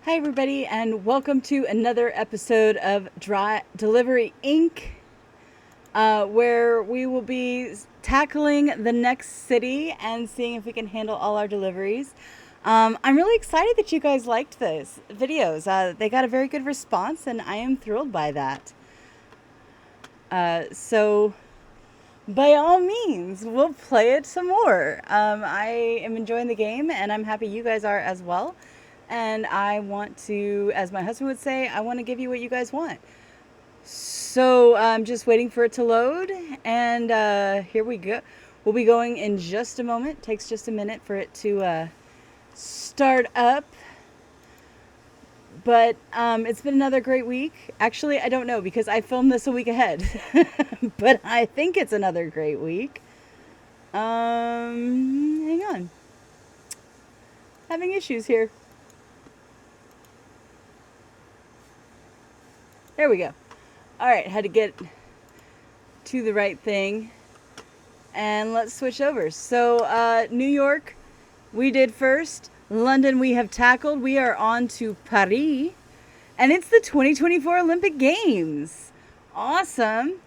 Hi, everybody, and welcome to another episode of Delivery Inc., where we will be tackling the next city and seeing if we can handle all our deliveries. I'm really excited that you guys liked those videos. They got a very good response, and I am thrilled by that. So, by all means, we'll play it some more. I am enjoying the game, and I'm happy you guys are as well. And I want to, as my husband would say, I want to give you what you guys want. So I'm just waiting for it to load, and here we go. We'll be going in just a moment. Takes just a minute for it to start up. But it's been another great week. Actually, I don't know because I filmed this a week ahead. But I think it's another great week. Hang on. Having issues here. There we go. All right, had to get to the right thing. And let's switch over. So, New York, we did first. London, we have tackled. We are on to Paris. And it's the 2024 Olympic Games. Awesome.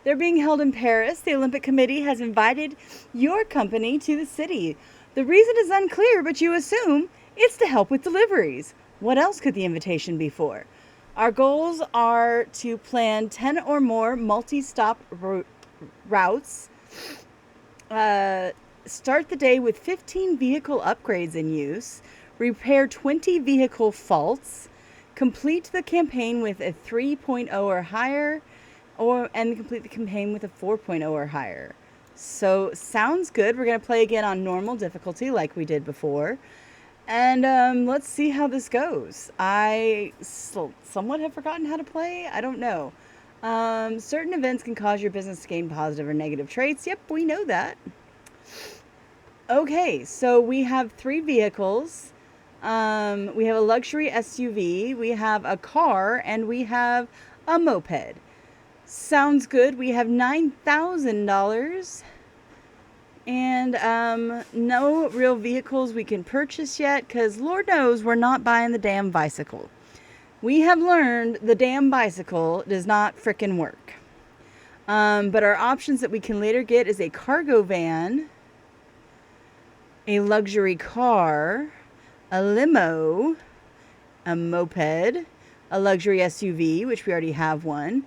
They're being held in Paris. The Olympic Committee has invited your company to the city. The reason is unclear, but you assume it's to help with deliveries. What else could the invitation be for? Our goals are to plan 10 or more multi-stop routes, start the day with 15 vehicle upgrades in use, repair 20 vehicle faults, complete the campaign with a 3.0 or higher, and complete the campaign with a 4.0 or higher. So, sounds good. We're going to play again on normal difficulty like we did before. And let's see how this goes. I somewhat have forgotten how to play. I don't know. Certain events can cause your business to gain positive or negative traits. Yep, we know that. Okay, so we have 3 vehicles. We have a luxury SUV, we have a car, and we have a moped. Sounds good. We have $9,000. And no real vehicles we can purchase yet because Lord knows we're not buying the damn bicycle. We have learned the damn bicycle does not frickin' work. But our options that we can later get is a cargo van, a luxury car, a limo, a moped, a luxury SUV, which we already have one,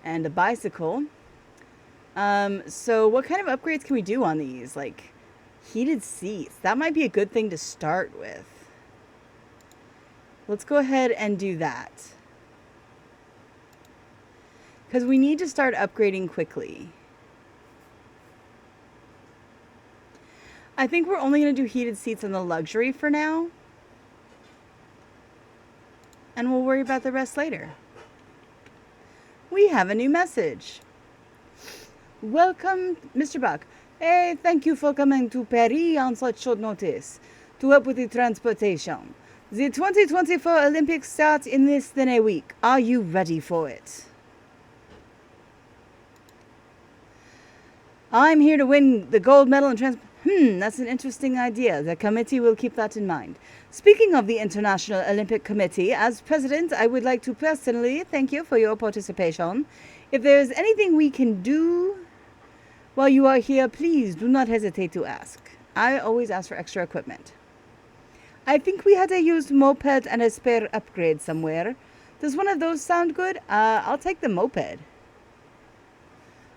and a bicycle. So what kind of upgrades can we do on these? Like heated seats. That might be a good thing to start with. Let's go ahead and do that. Because we need to start upgrading quickly. I think we're only going to do heated seats on the luxury for now. And we'll worry about the rest later. We have a new message. Welcome, Mr. Buck. Hey, thank you for coming to Paris on such short notice to help with the transportation. The 2024 Olympics start in less than a week. Are you ready for it? I'm here to win the gold medal in transport. That's an interesting idea. The committee will keep that in mind. Speaking of the International Olympic Committee, as president, I would like to personally thank you for your participation. If there is anything we can do while you are here, please do not hesitate to ask. I always ask for extra equipment. I think we had a used moped and a spare upgrade somewhere. Does one of those sound good? I'll take the moped.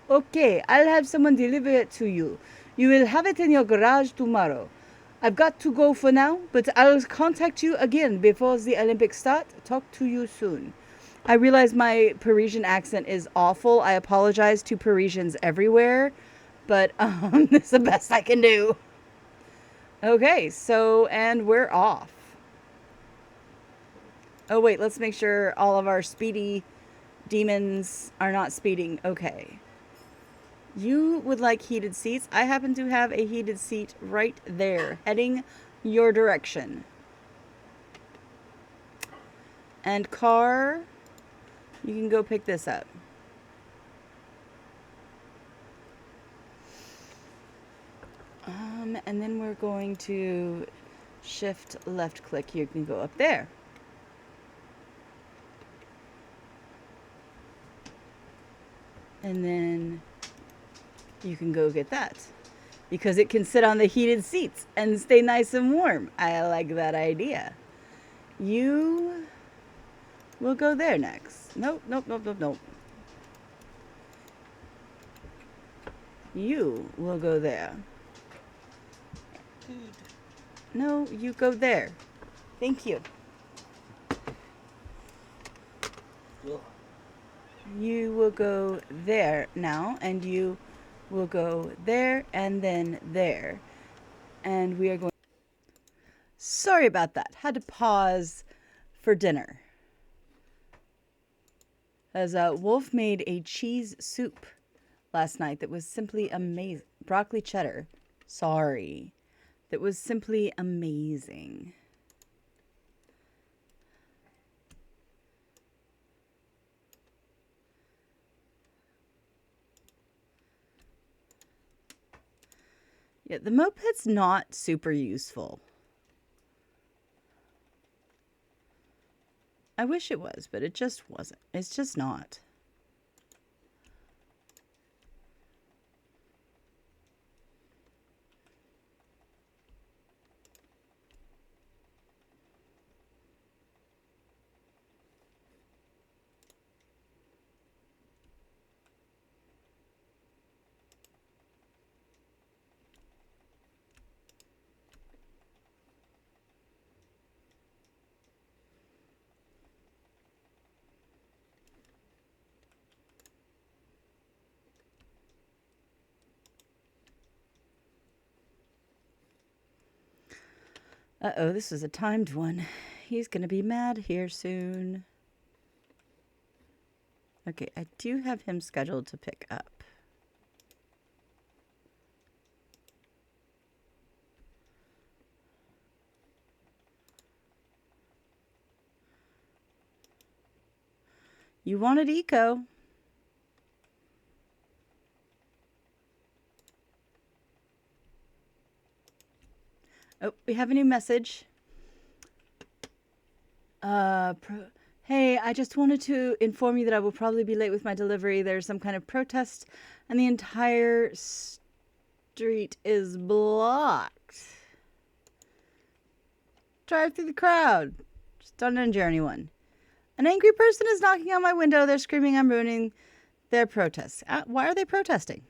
Okay, I'll have someone deliver it to you. You will have it in your garage tomorrow. I've got to go for now, but I'll contact you again before the Olympics start. Talk to you soon. I realize my Parisian accent is awful. I apologize to Parisians everywhere, but this is the best I can do. Okay, so, and we're off. Oh, wait, let's make sure all of our speedy demons are not speeding. Okay. You would like heated seats. I happen to have a heated seat right there, heading your direction. And car, you can go pick this up. And then we're going to shift left click. You can go up there. And then you can go get that. Because it can sit on the heated seats and stay nice and warm. I like that idea. You will go there next. Nope, nope, nope, nope, nope. You will go there. No, you go there. Thank you. You will go there now, and you will go there and then there. And we are going. Sorry about that. Had to pause for dinner. As Wolf made a cheese soup last night that was simply amazing. Broccoli cheddar. Sorry. That was simply amazing. Yeah, the moped's not super useful. I wish it was, but it just wasn't. It's just not. Uh-oh, this is a timed one. He's going to be mad here soon. Okay, I do have him scheduled to pick up. You wanted eco. Oh, we have a new message. Hey, I just wanted to inform you that I will probably be late with my delivery. There's some kind of protest, and the entire street is blocked. Drive through the crowd. Just don't injure anyone. An angry person is knocking on my window. They're screaming I'm ruining their protest. Why are they protesting?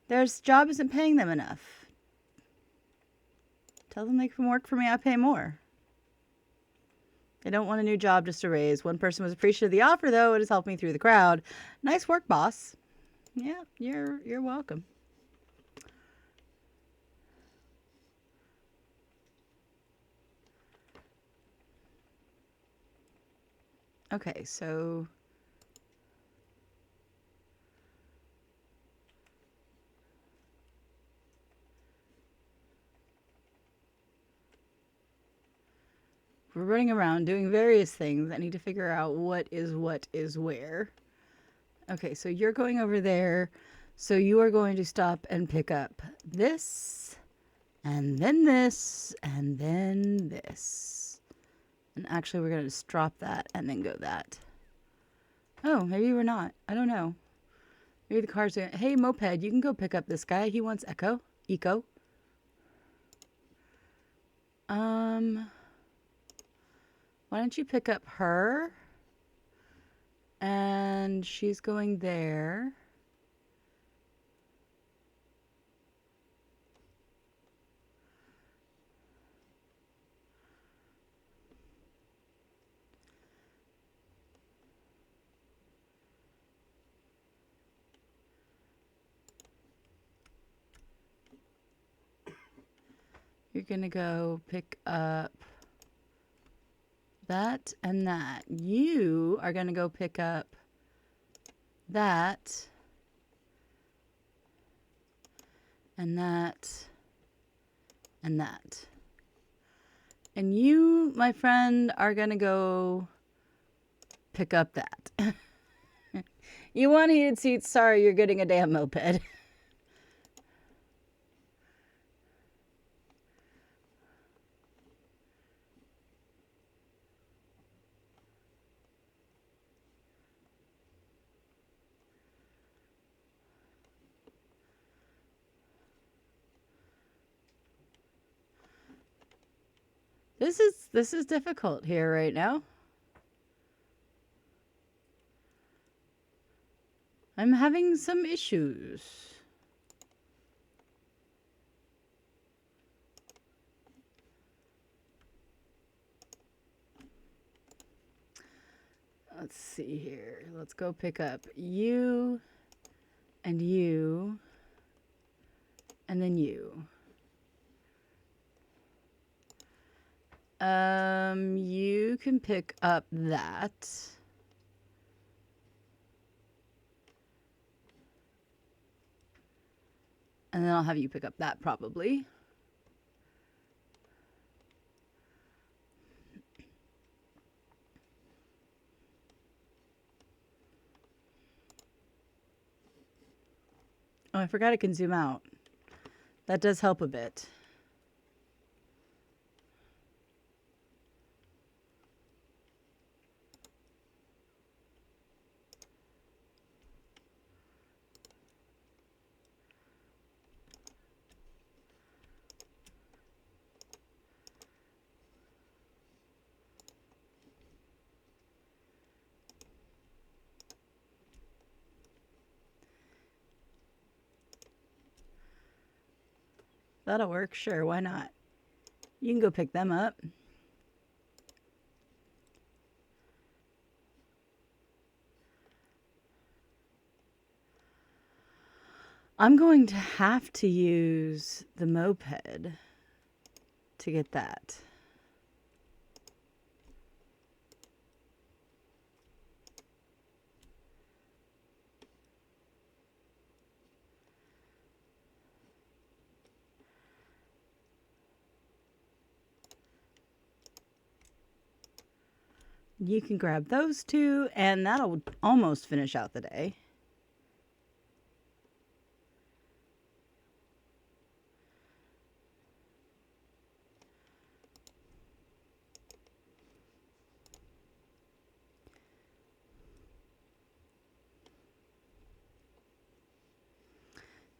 Their job isn't paying them enough. Tell them they can work for me. I pay more. They don't want a new job, just a raise. One person was appreciative of the offer, though. It has helped me through the crowd. Nice work, boss. Yeah, you're welcome. Okay, so we're running around doing various things. I need to figure out what is where. Okay, so you're going over there. So you are going to stop and pick up this, and then this, and then this. And actually, we're going to just drop that and then go that. Oh, maybe we're not. I don't know. Maybe the car's going, hey, moped, you can go pick up this guy. He wants eco. Why don't you pick up her? And she's going there. You're going to go pick up that and that. You are going to go pick up that and that and that. And you, my friend, are going to go pick up that. You want heated seats? Sorry, you're getting a damn moped. This is difficult here right now. I'm having some issues. Let's see here. Let's go pick up you and you and then you. You can pick up that. And then I'll have you pick up that probably. Oh, I forgot I can zoom out. That does help a bit. That'll work, sure, why not? You can go pick them up. I'm going to have to use the moped to get that. You can grab those two, and that'll almost finish out the day.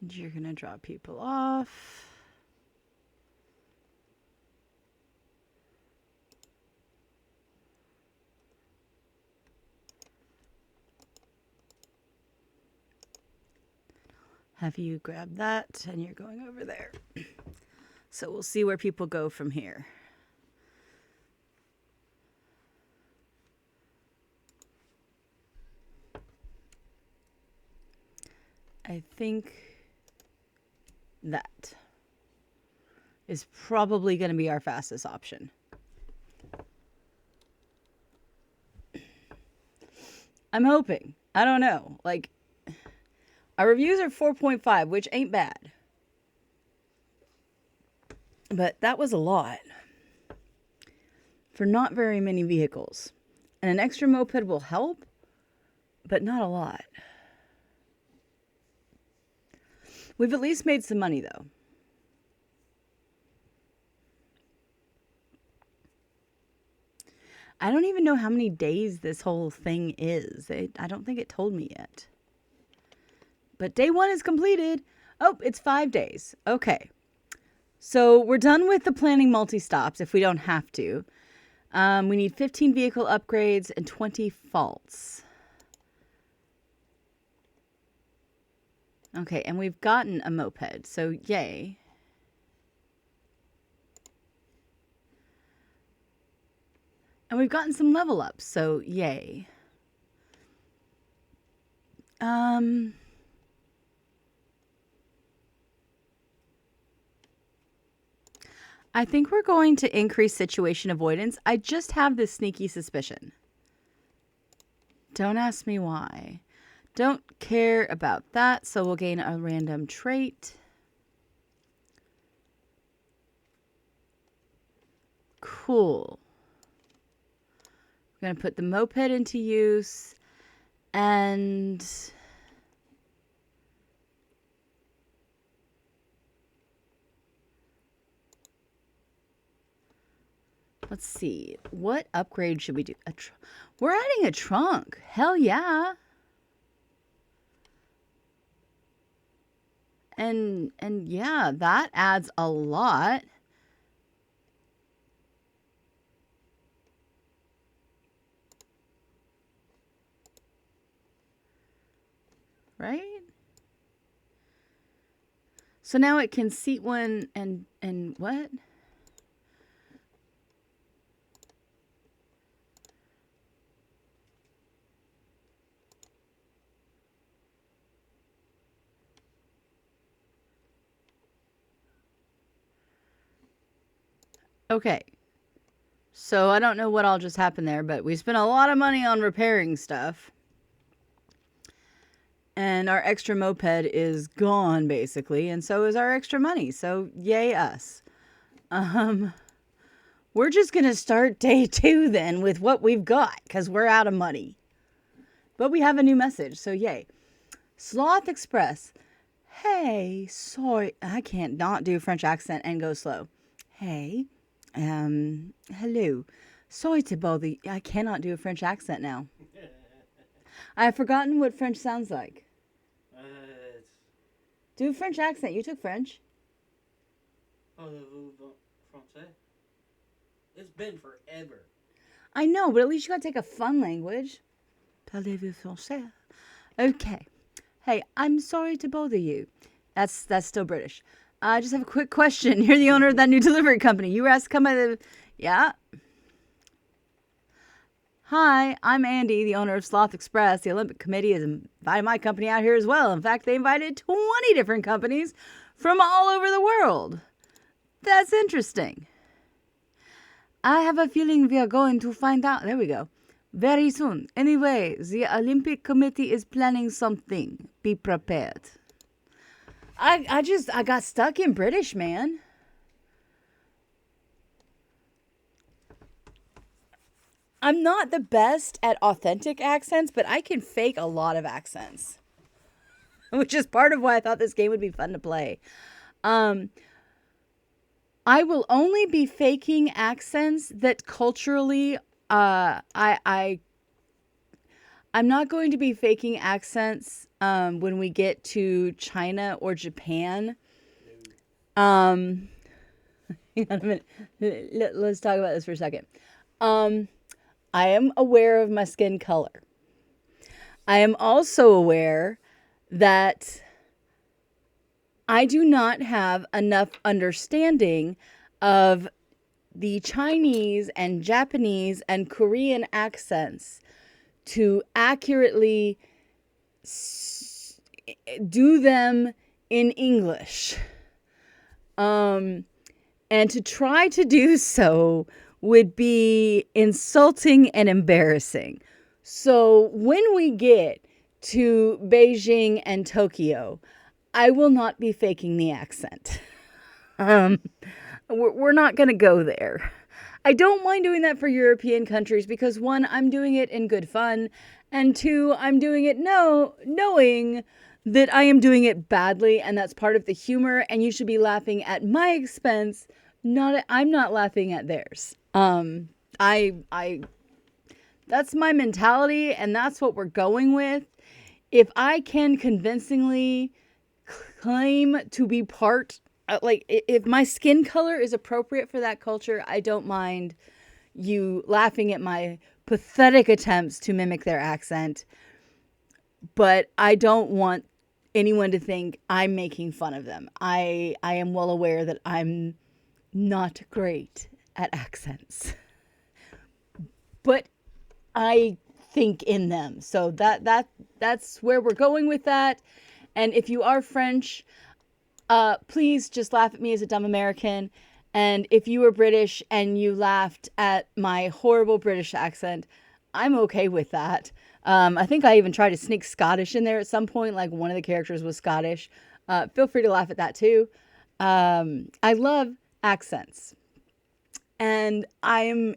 And you're going to drop people off. Have you grab that, and you're going over there. So we'll see where people go from here. I think that is probably going to be our fastest option. I'm hoping. I don't know. Like, our reviews are 4.5, which ain't bad. But that was a lot for not very many vehicles. And an extra moped will help, but not a lot. We've at least made some money, though. I don't even know how many days this whole thing is. I don't think it told me yet. But day 1 is completed. Oh, it's 5 days. Okay. So we're done with the planning multi-stops if we don't have to. We need 15 vehicle upgrades and 20 faults. Okay, and we've gotten a moped, so yay. And we've gotten some level ups, so yay. I think we're going to increase situation avoidance. I just have this sneaky suspicion. Don't ask me why. Don't care about that, so we'll gain a random trait. Cool. We're going to put the moped into use, and let's see. What upgrade should we do? We're adding a trunk. Hell yeah. And yeah, that adds a lot. right? So now it can seat one and what? Okay. So I don't know what all just happened there, but we spent a lot of money on repairing stuff. And our extra moped is gone, basically, and so is our extra money. So yay us. We're just gonna start day 2 then with what we've got, because we're out of money. But we have a new message, so yay. Sloth Express. Hey, sorry, I can't not do a French accent and go slow. Hey, hello. Sorry to bother you. I cannot do a French accent now. I have forgotten what French sounds like. Do a French accent. You took French. Parlez-vous français? It's been forever. I know, but at least you gotta take a fun language. Parlez-vous français? Okay. Hey, I'm sorry to bother you. That's still British. I just have a quick question. You're the owner of that new delivery company. You were asked to come by the... Yeah? Hi, I'm Andy, the owner of Sloth Express. The Olympic Committee has invited my company out here as well. In fact, they invited 20 different companies from all over the world. That's interesting. I have a feeling we are going to find out. There we go. Very soon. Anyway, the Olympic Committee is planning something. Be prepared. I got stuck in British, man. I'm not the best at authentic accents, but I can fake a lot of accents. Which is part of why I thought this game would be fun to play. I will only be faking accents that culturally I'm not going to be faking accents when we get to China or Japan. Hang on a minute. Let's talk about this for a second. I am aware of my skin color. I am also aware that I do not have enough understanding of the Chinese and Japanese and Korean accents to accurately do them in English. And to try to do so would be insulting and embarrassing. So when we get to Beijing and Tokyo, I will not be faking the accent. We're not going to go there. I don't mind doing that for European countries because 1, I'm doing it in good fun, and 2, I'm doing it knowing that I am doing it badly, and that's part of the humor, and you should be laughing at my expense. I'm not laughing at theirs. That's my mentality, and that's what we're going with. If I can convincingly claim to be part, if my skin color is appropriate for that culture, I don't mind you laughing at my pathetic attempts to mimic their accent. But I don't want anyone to think I'm making fun of them. I am well aware that I'm not great at accents, but I think in them. So that's where we're going with that. And if you are French, please just laugh at me as a dumb American. And if you were British and you laughed at my horrible British accent, I'm okay with that. I think I even tried to sneak Scottish in there at some point, like one of the characters was Scottish. Feel free to laugh at that too. I love accents. And I'm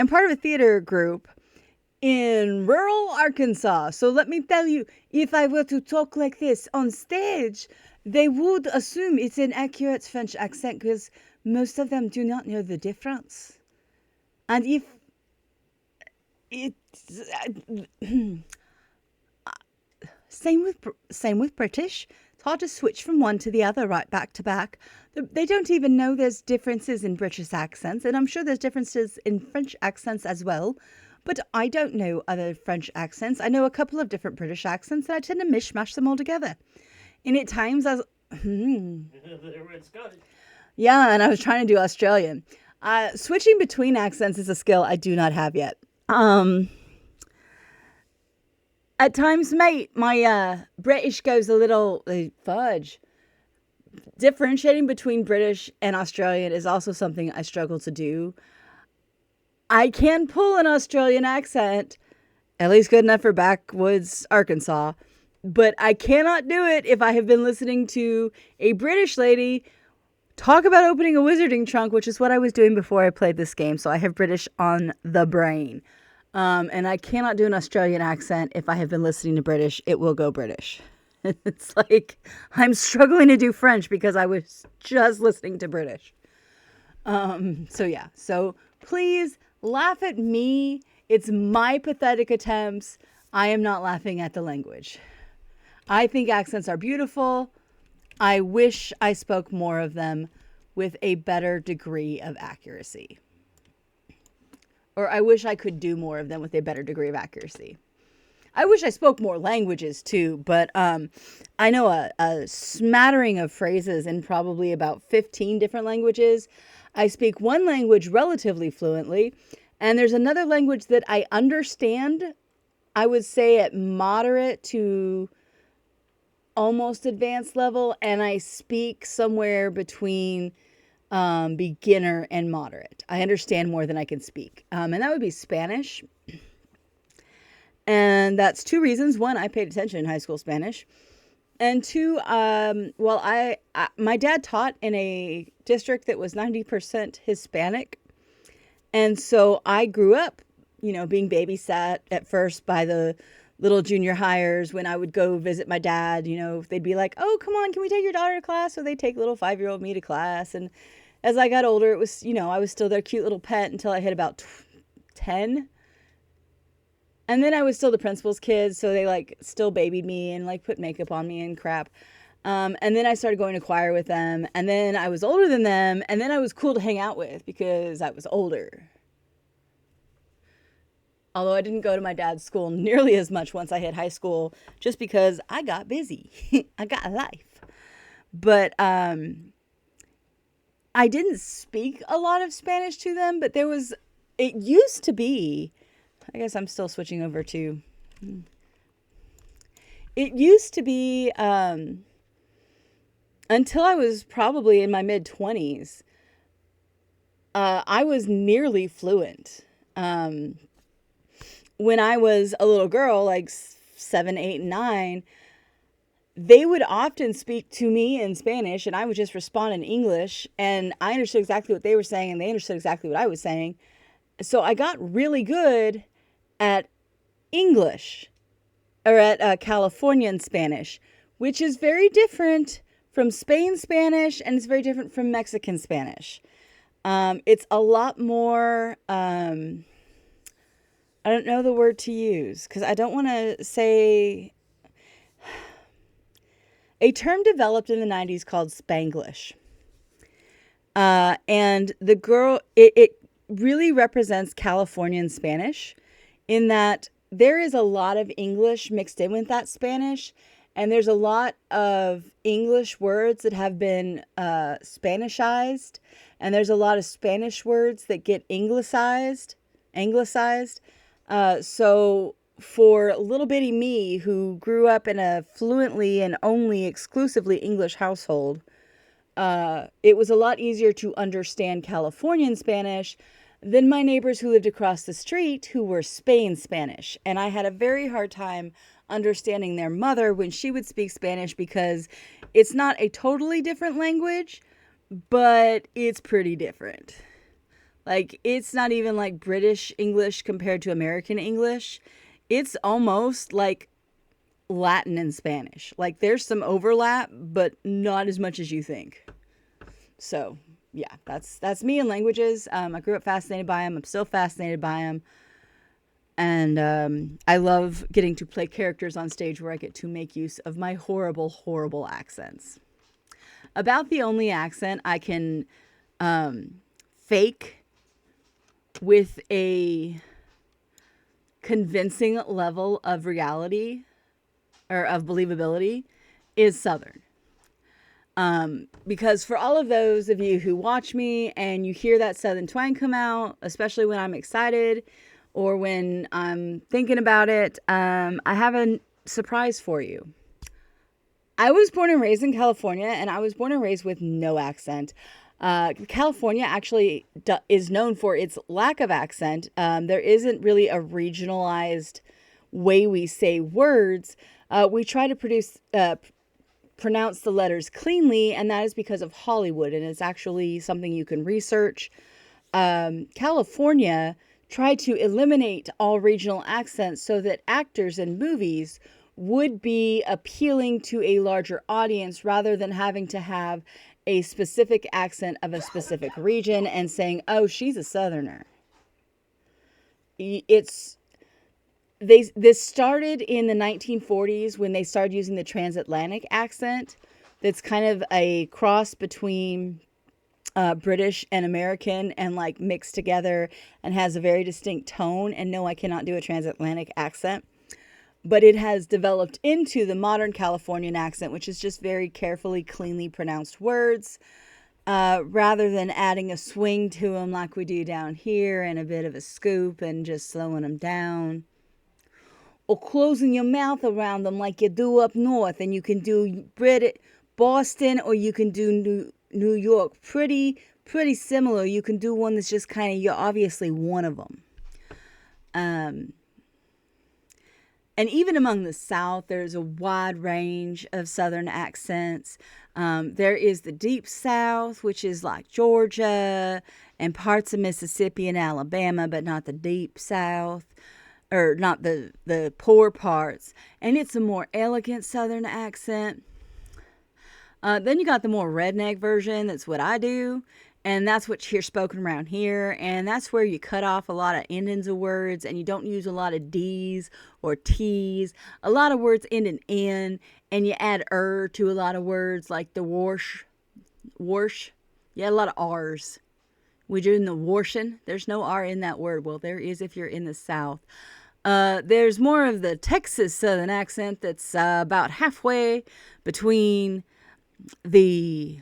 part of a theater group in rural Arkansas. So let me tell you, if I were to talk like this on stage, they would assume it's an accurate French accent because most of them do not know the difference. And if it's same with British, it's hard to switch from one to the other right back to back. They don't even know there's differences in British accents, and I'm sure there's differences in French accents as well. But I don't know other French accents. I know a couple of different British accents, and I tend to mishmash them all together. And at times I was, They were in Scottish. yeah, and I was trying to do Australian. Switching between accents is a skill I do not have yet. At times, mate, my British goes a little fudge. Differentiating between British and Australian is also something I struggle to do. I can pull an Australian accent, at least good enough for backwoods Arkansas, but I cannot do it if I have been listening to a British lady talk about opening a wizarding trunk, which is what I was doing before I played this game, so I have British on the brain. And I cannot do an Australian accent if I have been listening to British. It will go British. It's like I'm struggling to do French because I was just listening to British. So please laugh at me. It's my pathetic attempts. I am not laughing at the language. I think accents are beautiful. I wish I spoke more of them with a better degree of accuracy. Or I wish I could do more of them with a better degree of accuracy. I wish I spoke more languages too, but I know a smattering of phrases in probably about 15 different languages. I speak one language relatively fluently, and there's another language that I understand, I would say at moderate to almost advanced level, and I speak somewhere between beginner and moderate. I understand more than I can speak. And that would be Spanish. And that's two reasons. One, I paid attention in high school Spanish. And two, my dad taught in a district that was 90% Hispanic. And so I grew up, being babysat at first by the little junior hires. When I would go visit my dad, they'd be like, oh, come on, can we take your daughter to class? So they'd take little 5-year-old me to class. And as I got older, it was, I was still their cute little pet until I hit about 10. And then I was still the principal's kid, so they still babied me and put makeup on me and crap. And then I started going to choir with them, and then I was older than them, and then I was cool to hang out with because I was older. Although I didn't go to my dad's school nearly as much once I hit high school, just because I got busy. I got a life. But I didn't speak a lot of Spanish to them, but it used to be, I guess I'm still switching over to, it used to be, until I was probably in my mid-20s, I was nearly fluent. When I was a little girl, 7, 8, and 9, they would often speak to me in Spanish, and I would just respond in English, and I understood exactly what they were saying, and they understood exactly what I was saying. So I got really good at English, or at Californian Spanish, which is very different from Spain Spanish, and it's very different from Mexican Spanish. It's a lot more, I don't know the word to use, because I don't want to say, a term developed in the 90s called Spanglish. And the girl, it really represents Californian Spanish, in that there is a lot of English mixed in with that Spanish, and there's a lot of English words that have been Spanishized, and there's a lot of Spanish words that get anglicized. So for little bitty me, who grew up in a fluently and only exclusively English household, it was a lot easier to understand Californian Spanish than my neighbors who lived across the street, who were Spain Spanish. And I had a very hard time understanding their mother when she would speak Spanish, because it's not a totally different language, but it's pretty different. It's not even like British English compared to American English. It's almost like Latin and Spanish. There's some overlap, but not as much as you think. So yeah, that's me in languages. I grew up fascinated by them. I'm still fascinated by them. And I love getting to play characters on stage where I get to make use of my horrible, horrible accents. About the only accent I can fake with a convincing level of reality or of believability is Southern. Because for all of those of you who watch me and you hear that Southern twang come out, especially when I'm excited or when I'm thinking about it, I have a surprise for you. I was born and raised in California, and I was born and raised with no accent. California actually is known for its lack of accent. There isn't really a regionalized way we say words. We try to pronounce the letters cleanly, and that is because of Hollywood, and it's actually something you can research. California tried to eliminate all regional accents so that actors in movies would be appealing to a larger audience rather than having to have a specific accent of a specific region and saying, oh, she's a Southerner. This started in the 1940s when they started using the transatlantic accent. That's kind of a cross between British and American and like mixed together and has a very distinct tone. And no, I cannot do a transatlantic accent. But it has developed into the modern Californian accent, which is just very carefully, cleanly pronounced words, rather than adding a swing to them like we do down here and a bit of a scoop and just slowing them down. Or closing your mouth around them like you do up north. And you can do Boston or you can do New York. Pretty similar. You can do one that's just kind of, you're obviously one of them. And even among the South, there's a wide range of Southern accents. There is the Deep South, which is like Georgia and parts of Mississippi and Alabama, but not the Deep South, or not the poor parts. And it's a more elegant Southern accent. Then you got the more redneck version. That's what I do. And that's what you hear spoken around here. And that's where you cut off a lot of endings of words and you don't use a lot of D's or T's. A lot of words end in N. And you add to a lot of words like the warsh. Yeah, a lot of R's. We're doing the washing. There's no R in that word. Well, there is if you're in the South. There's more of the Texas Southern accent that's about halfway between the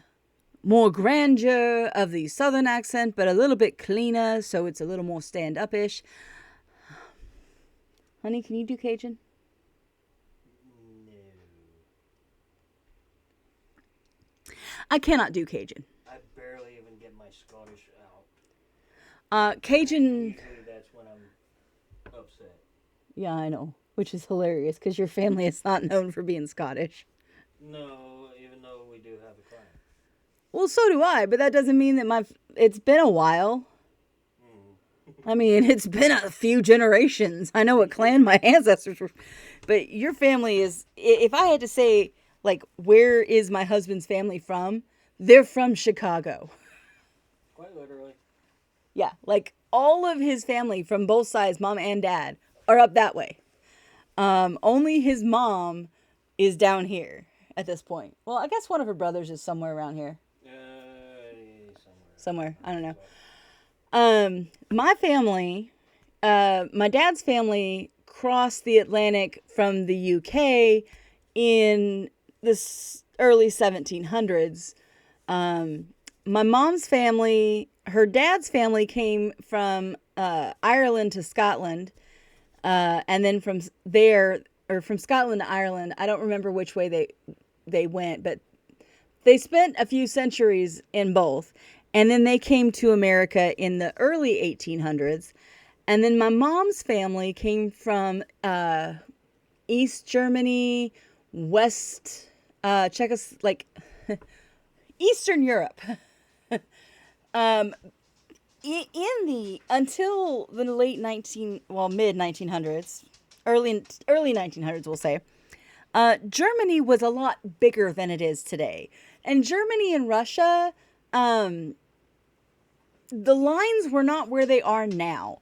more grandeur of the Southern accent, but a little bit cleaner, so it's a little more stand-up-ish. Honey, can you do Cajun? No. I cannot do Cajun. I barely even get my Scottish out. Cajun... Usually that's when I'm upset. Yeah, I know, which is hilarious, because your family is not known for being Scottish. No, even though we do have a clan. Well, so do I, but that doesn't mean that it's been a while. I mean, it's been a few generations. I know what clan my ancestors were. But your family is, if I had to say, like, where is my husband's family from? They're from Chicago. Quite literally. Yeah, like all of his family from both sides, mom and dad, are up that way. Only his mom is down here at this point. Well, I guess one of her brothers is somewhere around here. Somewhere. I don't know. My family, my dad's family crossed the Atlantic from the UK in the early 1700s. My mom's family, her dad's family came from Ireland to Scotland. And then from there, or from Scotland to Ireland, I don't remember which way they went, but they spent a few centuries in both. And then they came to America in the early 1800s. And then my mom's family came from East Germany, West Eastern Europe. Until the mid 1900s, early 1900s, we'll say, Germany was a lot bigger than it is today. And Germany and Russia, the lines were not where they are now.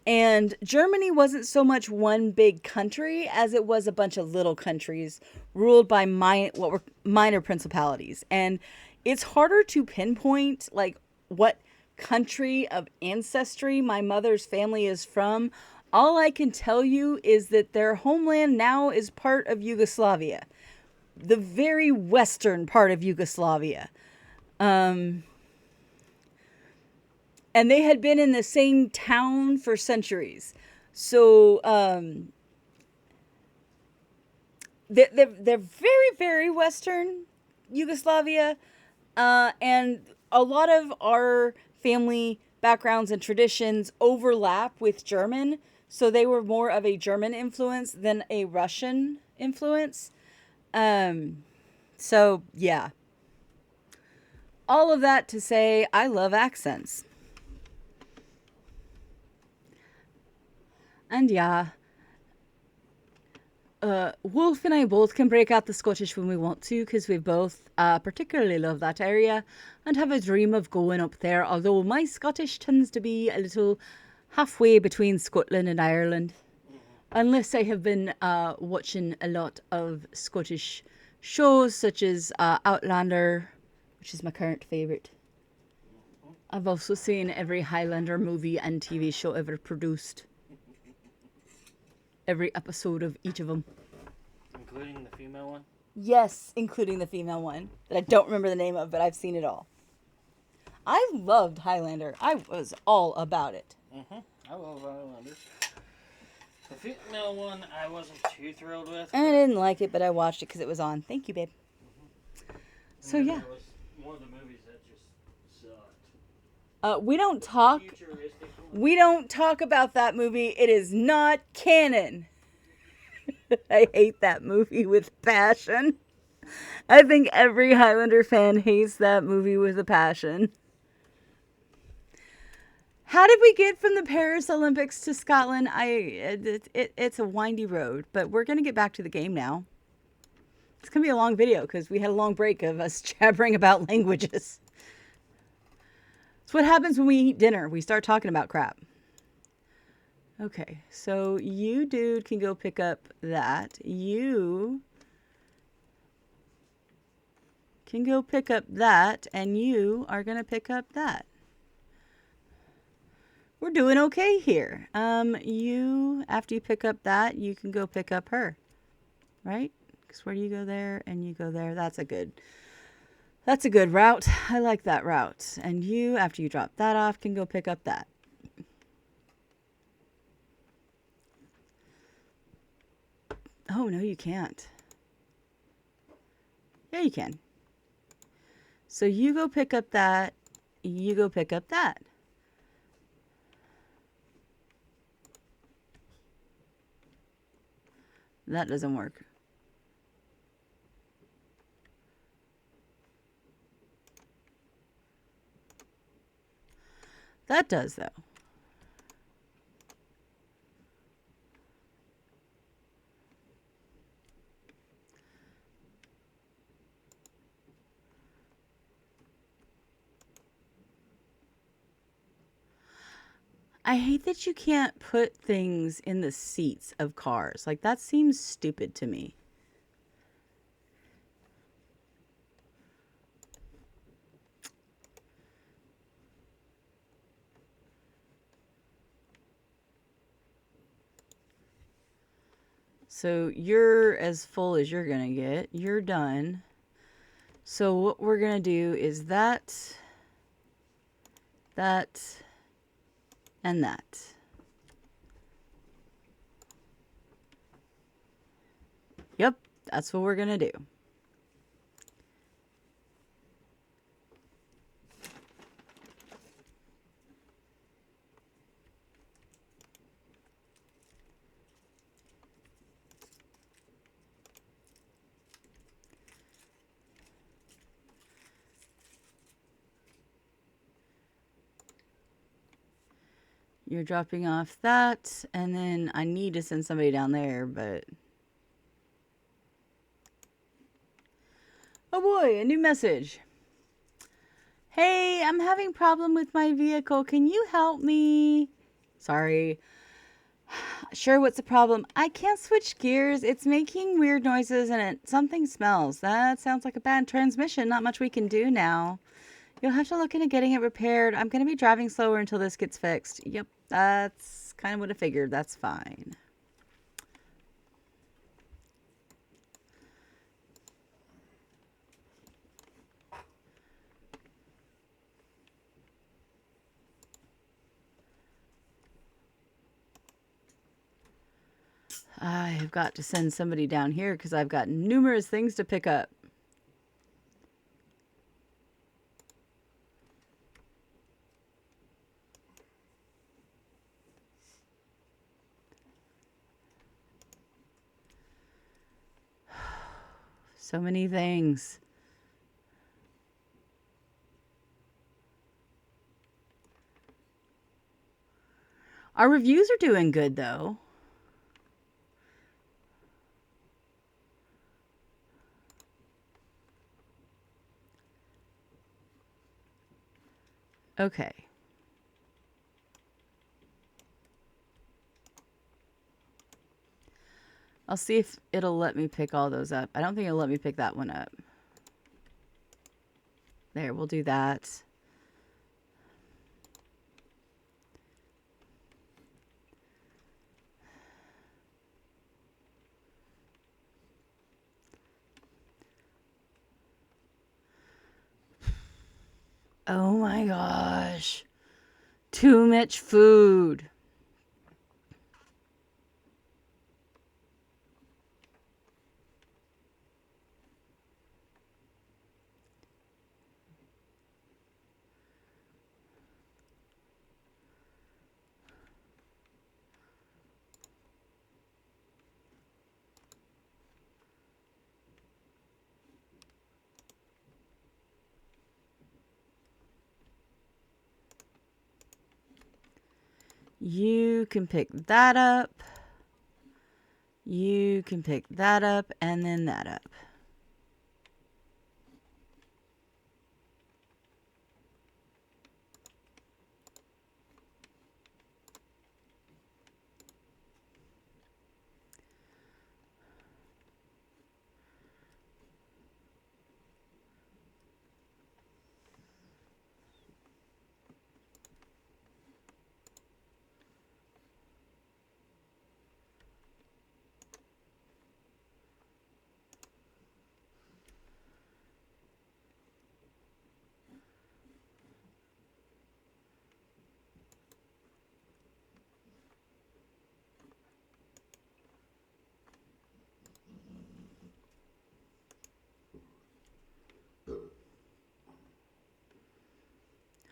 And Germany wasn't so much one big country as it was a bunch of little countries ruled by what were minor principalities. And it's harder to pinpoint like what country of ancestry my mother's family is from, All I can tell you is that their homeland now is part of Yugoslavia, the very western part of Yugoslavia. Um, and they had been in the same town for centuries. So they're very, very western Yugoslavia. And a lot of our family backgrounds and traditions overlap with German. So they were more of a German influence than a Russian influence. So, yeah. All of that to say, I love accents. And yeah, Wolf and I both can break out the Scottish when we want to because we both particularly love that area and have a dream of going up there. Although my Scottish tends to be a little halfway between Scotland and Ireland. Unless I have been watching a lot of Scottish shows such as Outlander, which is my current favourite. I've also seen every Highlander movie and TV show ever produced. Every episode of each of them. Including the female one? Yes, including the female one that I don't remember the name of, but I've seen it all. I loved Highlander. I was all about it. I love Highlander. The female one I wasn't too thrilled with. And I didn't like it, but I watched it because it was on. Thank you, babe. So yeah. There was one of the movies that just sucked. We don't talk. We don't talk about that movie. It is not canon. I hate that movie with passion. I think every Highlander fan hates that movie with a passion. How did we get from the Paris Olympics to Scotland? It's a windy road, but we're going to get back to the game now. It's going to be a long video because we had a long break of us jabbering about languages. It's what happens when we eat dinner. We start talking about crap. Okay, so you, dude, can go pick up that. You can go pick up that, and you are going to pick up that. We're doing okay here. You, after you pick up that, you can go pick up her. Right? Because where you go there and you go there, that's a good route. I like that route. And you, after you drop that off, can go pick up that. Oh, no, you can't. Yeah, you can. So you go pick up that. You go pick up that. That doesn't work. That does, though. I hate that you can't put things in the seats of cars. Like, that seems stupid to me. So you're as full as you're going to get. You're done. So what we're going to do is that, and that. Yep, that's what we're going to do. You're dropping off that, and then I need to send somebody down there, but... Oh boy, a new message. Hey, I'm having problem with my vehicle. Can you help me? Sorry. Sure, what's the problem? I can't switch gears. It's making weird noises and something smells. That sounds like a bad transmission. Not much we can do now. You'll have to look into getting it repaired. I'm going to be driving slower until this gets fixed. Yep, that's kind of what I figured. That's fine. I've got to send somebody down here because I've got numerous things to pick up. So many things. Our reviews are doing good, though. Okay. I'll see if it'll let me pick all those up. I don't think it'll let me pick that one up. There, we'll do that. Oh my gosh. Too much food. You can pick that up. You can pick that up and then that up.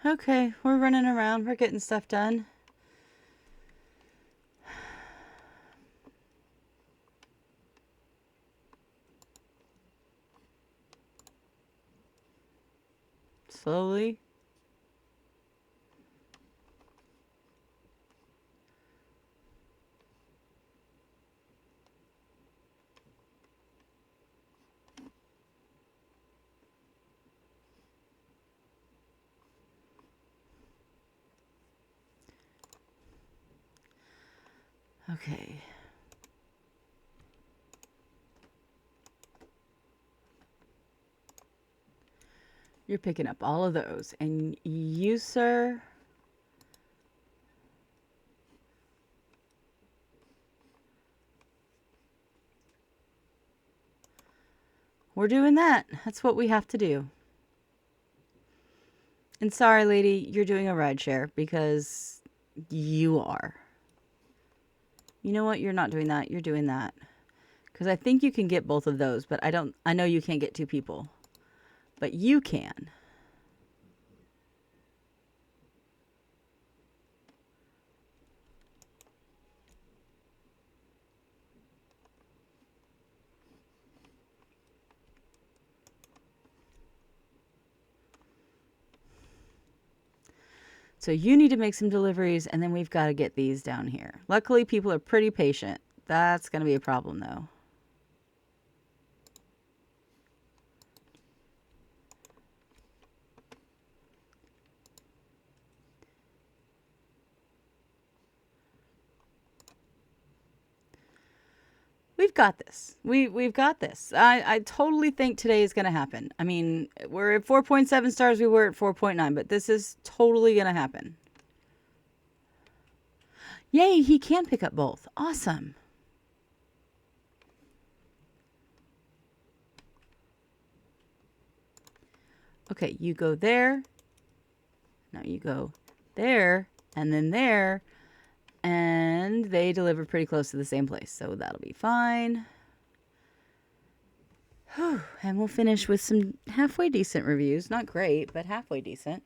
Okay, we're running around. We're getting stuff done. Slowly. Okay. You're picking up all of those. And you, sir? We're doing that. That's what we have to do. And sorry, lady, you're doing a ride share because you are. You know what? You're not doing that. You're doing that. Because I think you can get both of those, but I know you can't get two people. But you can. So you need to make some deliveries, and then we've got to get these down here. Luckily, people are pretty patient. That's going to be a problem, though. We've got this. We've got this. I totally think today is going to happen. I mean, we're at 4.7 stars. We were at 4.9, but this is totally going to happen. Yay, he can pick up both. Awesome. Okay, you go there. Now you go there and then there. And they deliver pretty close to the same place, so that'll be fine. Whew. And we'll finish with some halfway decent reviews. Not great, but halfway decent.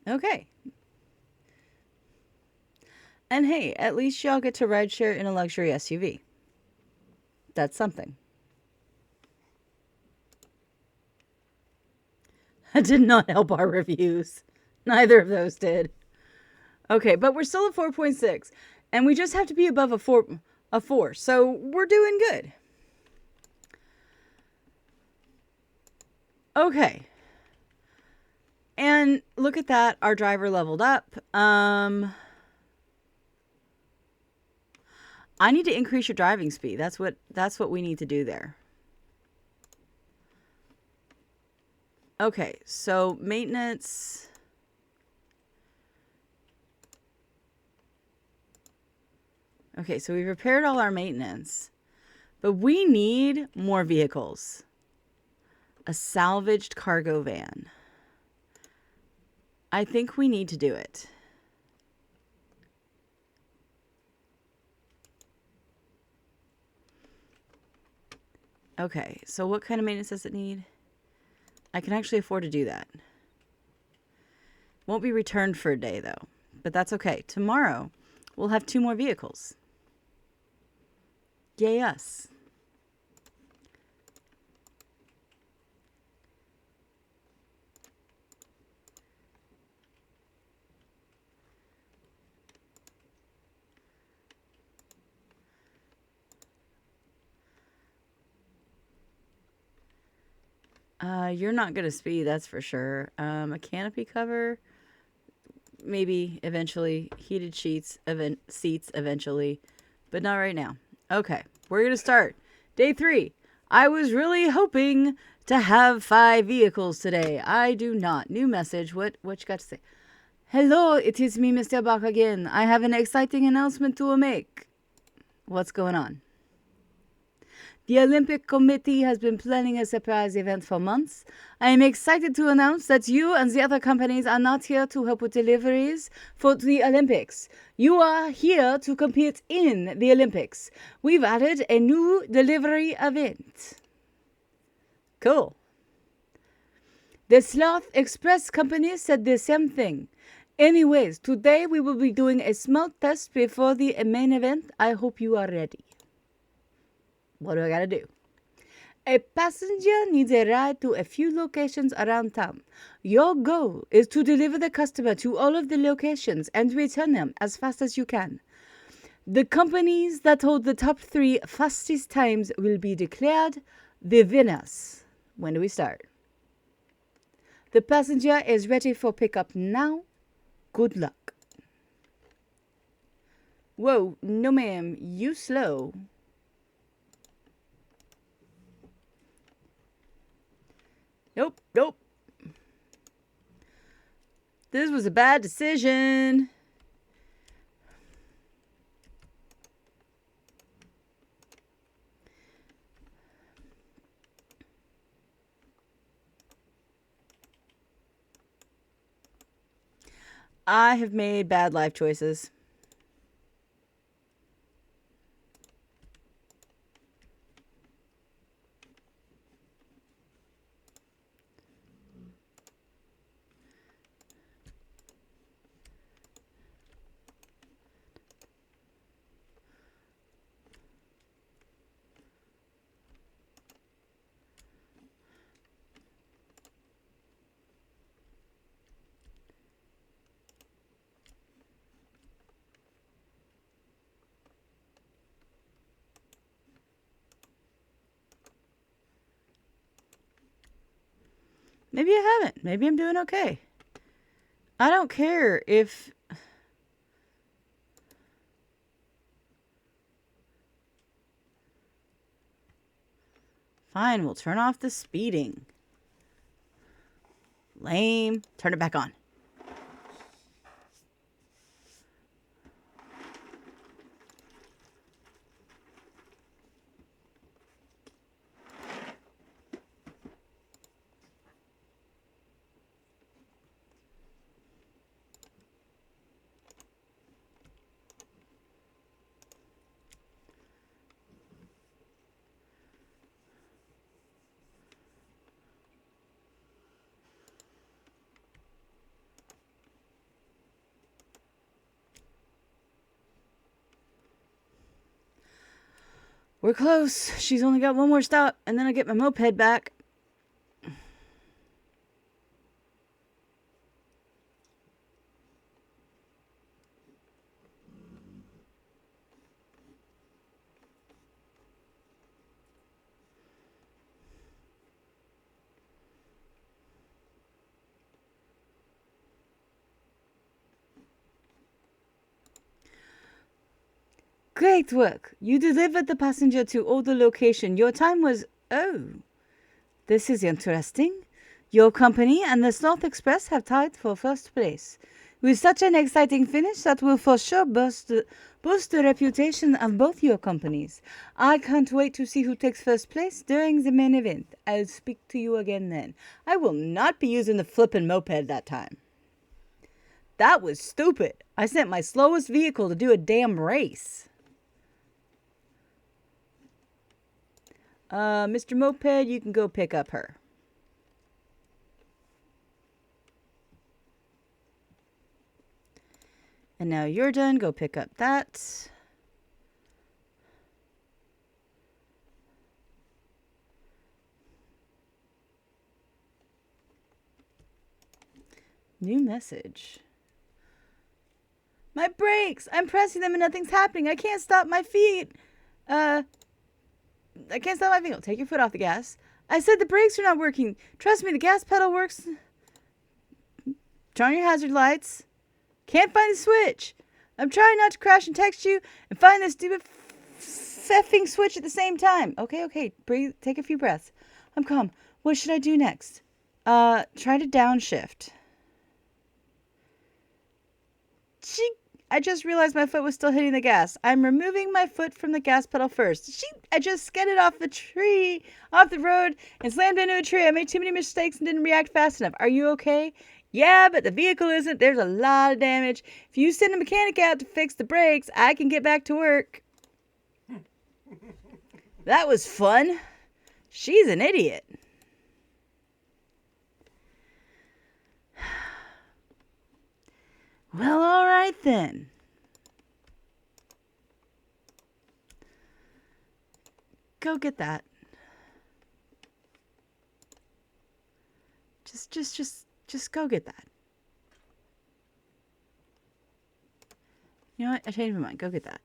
Okay. And hey, at least y'all get to rideshare in a luxury SUV. That's something. That did not help our reviews. Neither of those did. Okay, but we're still at 4.6. And we just have to be above a 4. So we're doing good. Okay. And look at that. Our driver leveled up. I need to increase your driving speed. That's what we need to do there. Okay, so maintenance. Okay, so we've repaired all our maintenance. But we need more vehicles. A salvaged cargo van. I think we need to do it. Okay, so what kind of maintenance does it need? I can actually afford to do that. Won't be returned for a day, though. But that's okay. Tomorrow, we'll have 2 more vehicles. Yay us. You're not going to speed, that's for sure. A canopy cover, maybe eventually. Heated seats eventually, but not right now. Okay, we're going to start. Day 3. I was really hoping to have 5 vehicles today. I do not. New message. What you got to say? Hello, it is me, Mr. Bach again. I have an exciting announcement to make. What's going on? The Olympic Committee has been planning a surprise event for months. I am excited to announce that you and the other companies are not here to help with deliveries for the Olympics. You are here to compete in the Olympics. We've added a new delivery event. Cool. The Sloth Express Company said the same thing. Anyways, today we will be doing a small test before the main event. I hope you are ready. What do I gotta do? A passenger needs a ride to a few locations around town. Your goal is to deliver the customer to all of the locations and return them as fast as you can. The companies that hold the top 3 fastest times will be declared the winners. When do we start? The passenger is ready for pickup now. Good luck. Whoa, no ma'am, you slow. Nope. This was a bad decision. I have made bad life choices. Maybe I haven't. Maybe I'm doing okay. I don't care if... Fine, we'll turn off the speeding. Lame. Turn it back on. We're close. She's only got one more stop, and then I'll get my moped back. Great work. You delivered the passenger to order location. Your time was... Oh, this is interesting. Your company and the Sloth Express have tied for first place. With such an exciting finish, that will for sure boost the reputation of both your companies. I can't wait to see who takes first place during the main event. I'll speak to you again then. I will not be using the flippin' moped that time. That was stupid. I sent my slowest vehicle to do a damn race. Mr. Moped, you can go pick up her. And now you're done. Go pick up that. New message. My brakes! I'm pressing them and nothing's happening. I can't stop my feet. I can't stop my vehicle. Take your foot off the gas. I said the brakes are not working. Trust me, the gas pedal works. Turn on your hazard lights. Can't find the switch. I'm trying not to crash and text you and find this stupid effing switch at the same time. Okay. Breathe. Take a few breaths. I'm calm. What should I do next? Try to downshift. I just realized my foot was still hitting the gas. I'm removing my foot from the gas pedal first. I just skidded off the road, and slammed into a tree. I made too many mistakes and didn't react fast enough. Are you okay? Yeah, but the vehicle isn't. There's a lot of damage. If you send a mechanic out to fix the brakes, I can get back to work. That was fun. She's an idiot. Well, all right then. Go get that. Just go get that. You know what? I changed my mind. Go get that.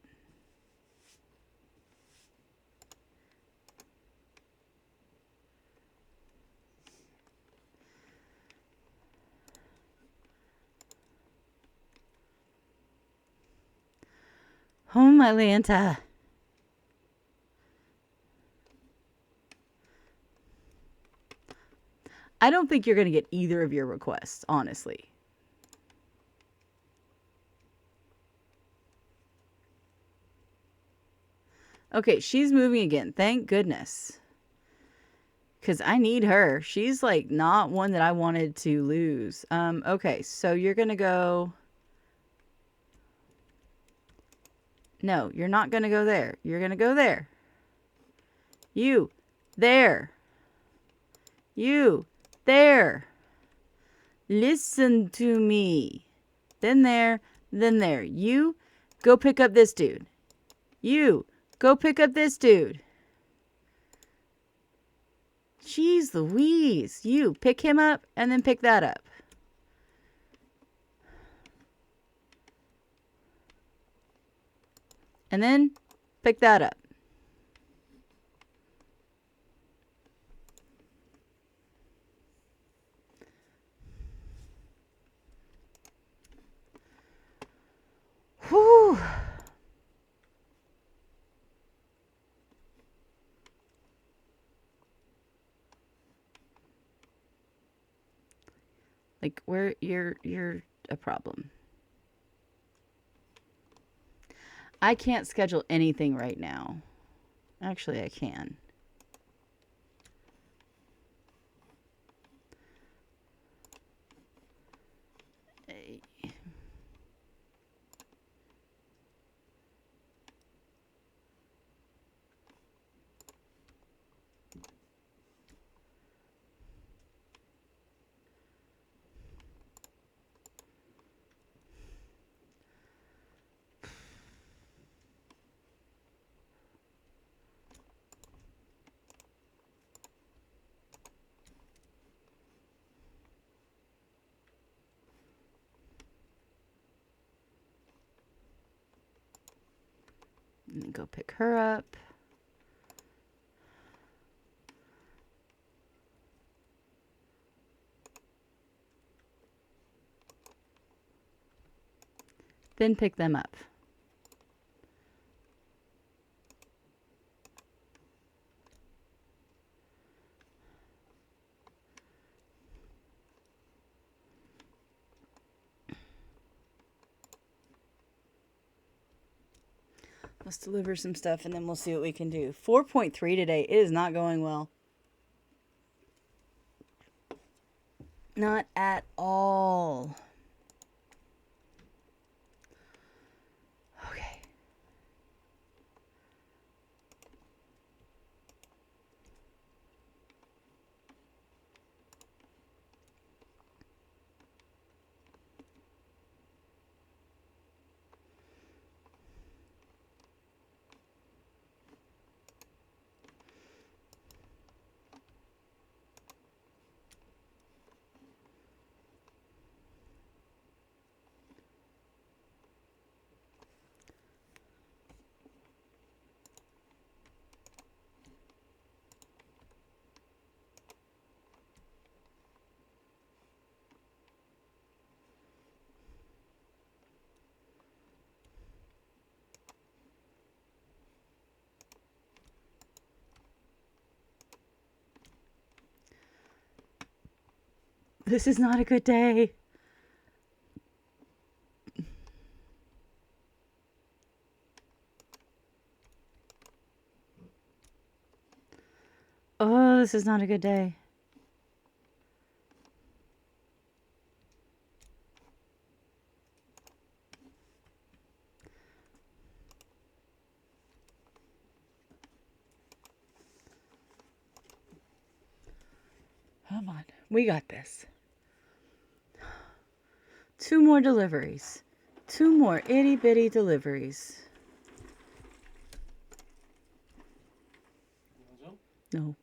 Home, Atlanta. I don't think you're going to get either of your requests, honestly. Okay, she's moving again. Thank goodness. Because I need her. She's like not one that I wanted to lose. Okay, so you're going to go... No, you're not going to go there. You're going to go there. You. There. You. There. Listen to me. Then there. Then there. You. Go pick up this dude. You. Go pick up this dude. Jeez Louise. You. Pick him up and then pick that up. And then pick that up. Like, you're a problem. I can't schedule anything right now. Actually, I can. And then go pick her up. Then pick them up. Let's deliver some stuff and then we'll see what we can do. 4.3 today. It is not going well. Not at all. Okay. This is not a good day. Oh, this is not a good day. Come on. We got this. 2 more deliveries. 2 more itty bitty deliveries. No.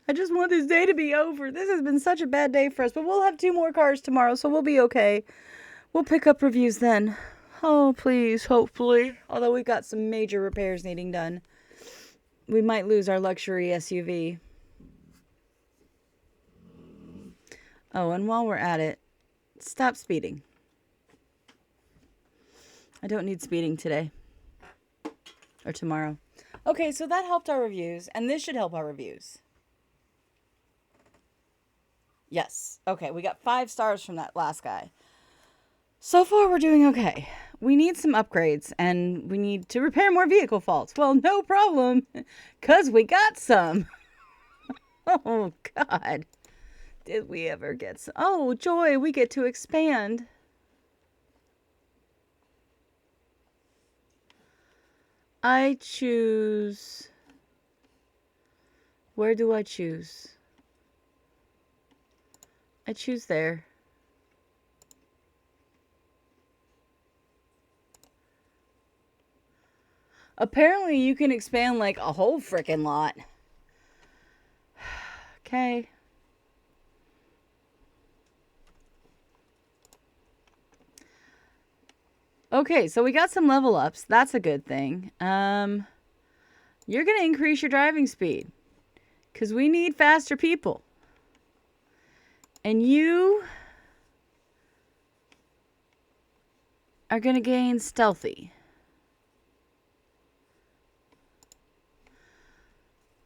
I just want this day to be over. This has been such a bad day for us, but we'll have 2 more cars tomorrow, so we'll be okay. We'll pick up reviews then. Oh, please, hopefully. Although we've got some major repairs needing done. We might lose our luxury SUV. Oh, and while we're at it, stop speeding. I don't need speeding today. Or tomorrow. Okay, so that helped our reviews, and this should help our reviews. Yes. Okay, we got 5 stars from that last guy. So far, we're doing okay. We need some upgrades, and we need to repair more vehicle faults. Well, no problem, because we got some. Oh, God. Did we ever get some? Oh, joy, we get to expand. I choose... Where do I choose? I choose there. Apparently, you can expand like a whole frickin' lot. Okay. Okay, so we got some level ups. That's a good thing. You're going to increase your driving speed. Because we need faster people. And you are going to gain stealthy.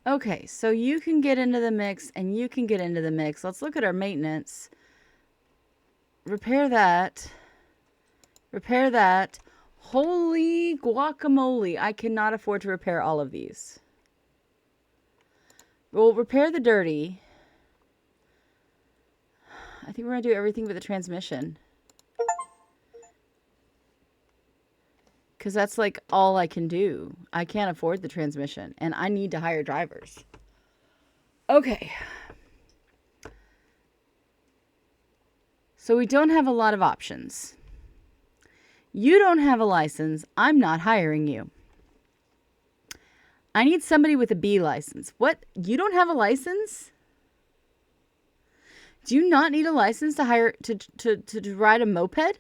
Okay, so you can get into the mix and you can get into the mix. Let's look at our maintenance. Repair that. Repair that. Holy guacamole. I cannot afford to repair all of these. We'll repair the dirty. I think we're going to do everything but the transmission. Because that's like all I can do. I can't afford the transmission. And I need to hire drivers. Okay. So we don't have a lot of options. You don't have a license. I'm not hiring you. I need somebody with a B license. What? You don't have a license? Do you not need a license to hire to ride a moped? Depends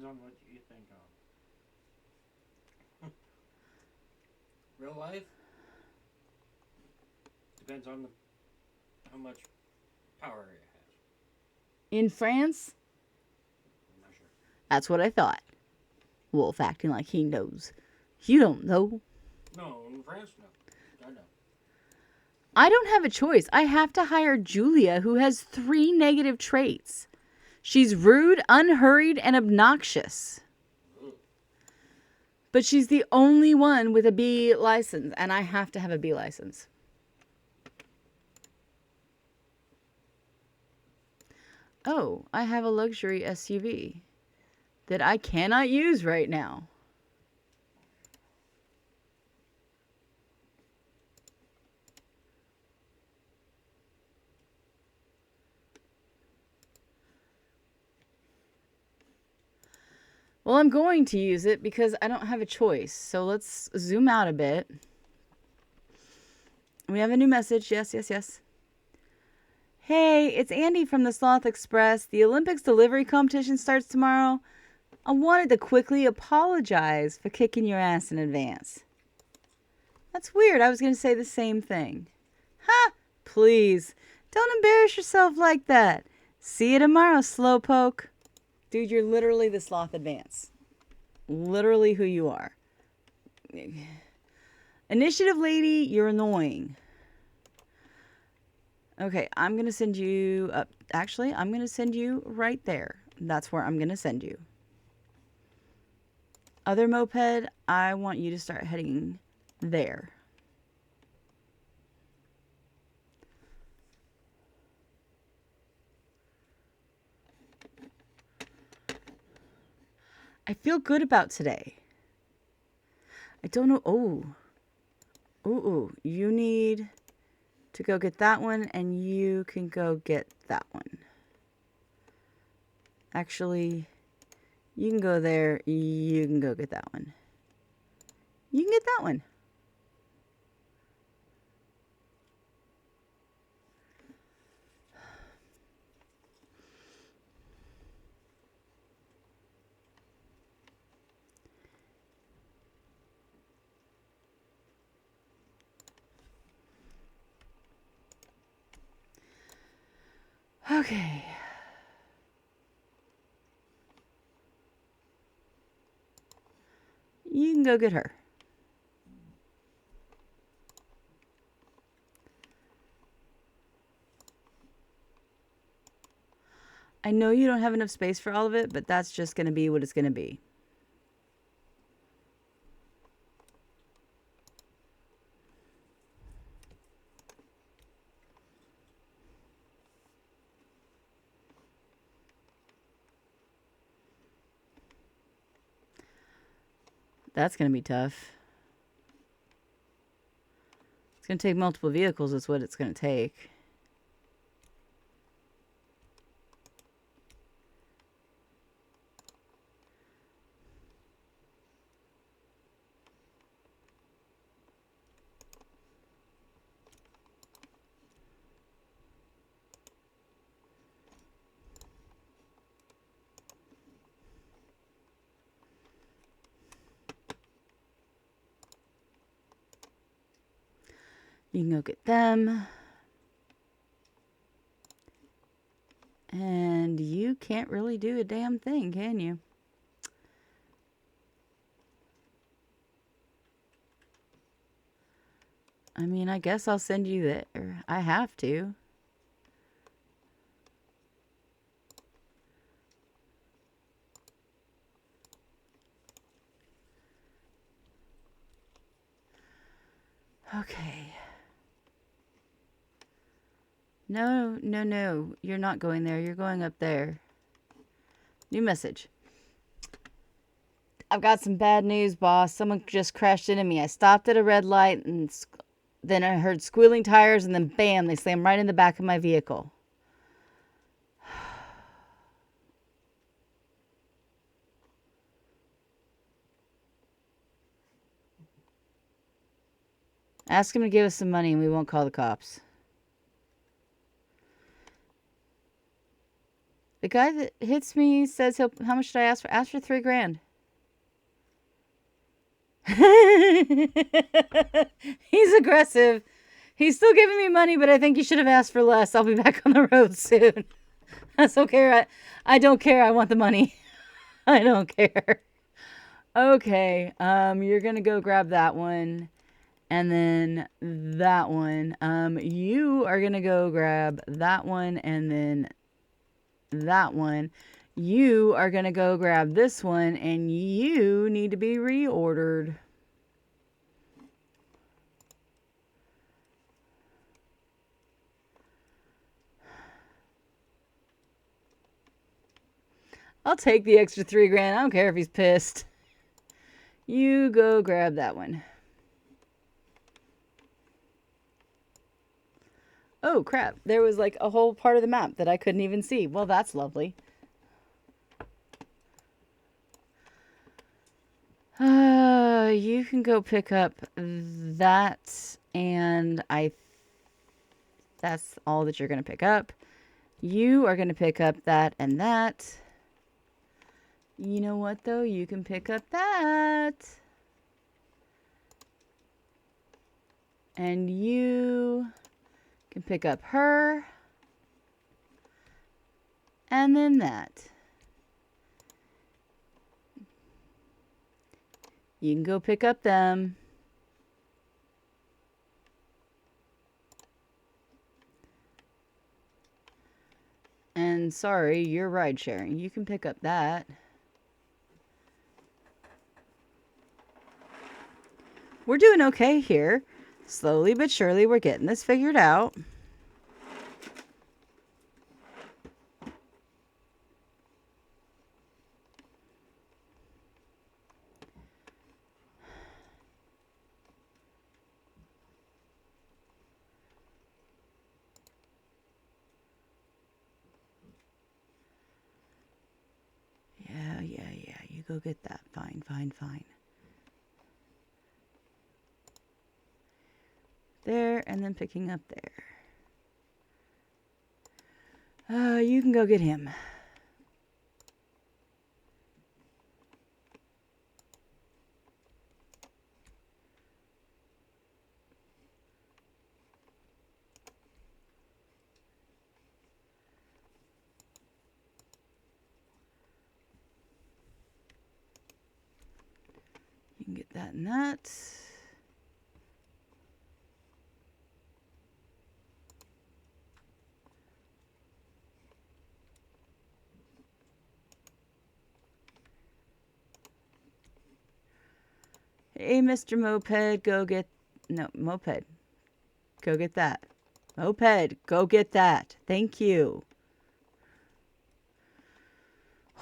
on what you think of. Real life depends on how much power it has. In France? I'm not sure. That's what I thought. Wolf acting like he knows. You don't know. No, in France, no. I know. I don't have a choice. I have to hire Julia, who has 3 negative traits. She's rude, unhurried, and obnoxious. But she's the only one with a B license, and I have to have a B license. Oh, I have a luxury SUV that I cannot use right now. Well, I'm going to use it because I don't have a choice. So let's zoom out a bit. We have a new message. Yes, yes, yes. Hey, it's Andy from the Sloth Express. The Olympics delivery competition starts tomorrow. I wanted to quickly apologize for kicking your ass in advance. That's weird. I was going to say the same thing. Ha! Please, don't embarrass yourself like that. See you tomorrow, slowpoke. Dude, you're literally the Sloth Advance. Literally who you are. Initiative lady, you're annoying. Okay, I'm going to send you up. Actually, I'm going to send you right there. That's where I'm going to send you. Other moped, I want you to start heading there. I feel good about today. I don't know. Oh. Ooh. You need to go get that one, and you can go get that one. Actually, you can go there. You can go get that one. You can get that one. Okay. You can go get her. I know you don't have enough space for all of it, but that's just going to be what it's going to be. That's going to be tough. It's going to take multiple vehicles is what it's going to take. You can go get them. And you can't really do a damn thing, can you? I mean, I guess I'll send you there. I have to. Okay. No, no, no. You're not going there. You're going up there. New message. I've got some bad news, boss. Someone just crashed into me. I stopped at a red light and then I heard squealing tires and then bam, they slammed right in the back of my vehicle. Ask him to give us some money and we won't call the cops. The guy that hits me says how much should I ask for? Ask for $3,000. He's aggressive. He's still giving me money, but I think you should have asked for less. I'll be back on the road soon. That's okay. I don't care. I want the money. I don't care. Okay. You're gonna go grab that one. And then that one. You are gonna go grab that one and then that one. You are gonna go grab this one and you need to be reordered. I'll take the extra $3,000. I don't care if he's pissed. You go grab that one. Oh, crap. There was like a whole part of the map that I couldn't even see. Well, that's lovely. You can go pick up that, and that's all that you're going to pick up. You are going to pick up that and that. You know what, though? You can pick up that. And you can pick up her. And then that. You can go pick up them. And sorry, you're ride sharing. You can pick up that. We're doing okay here. Slowly but surely, we're getting this figured out. Yeah. You go get that. Fine. There, and then picking up there. You can go get him. You can get that and that. Hey, Mr. Moped, go get... No, Moped. Go get that. Moped, go get that. Thank you.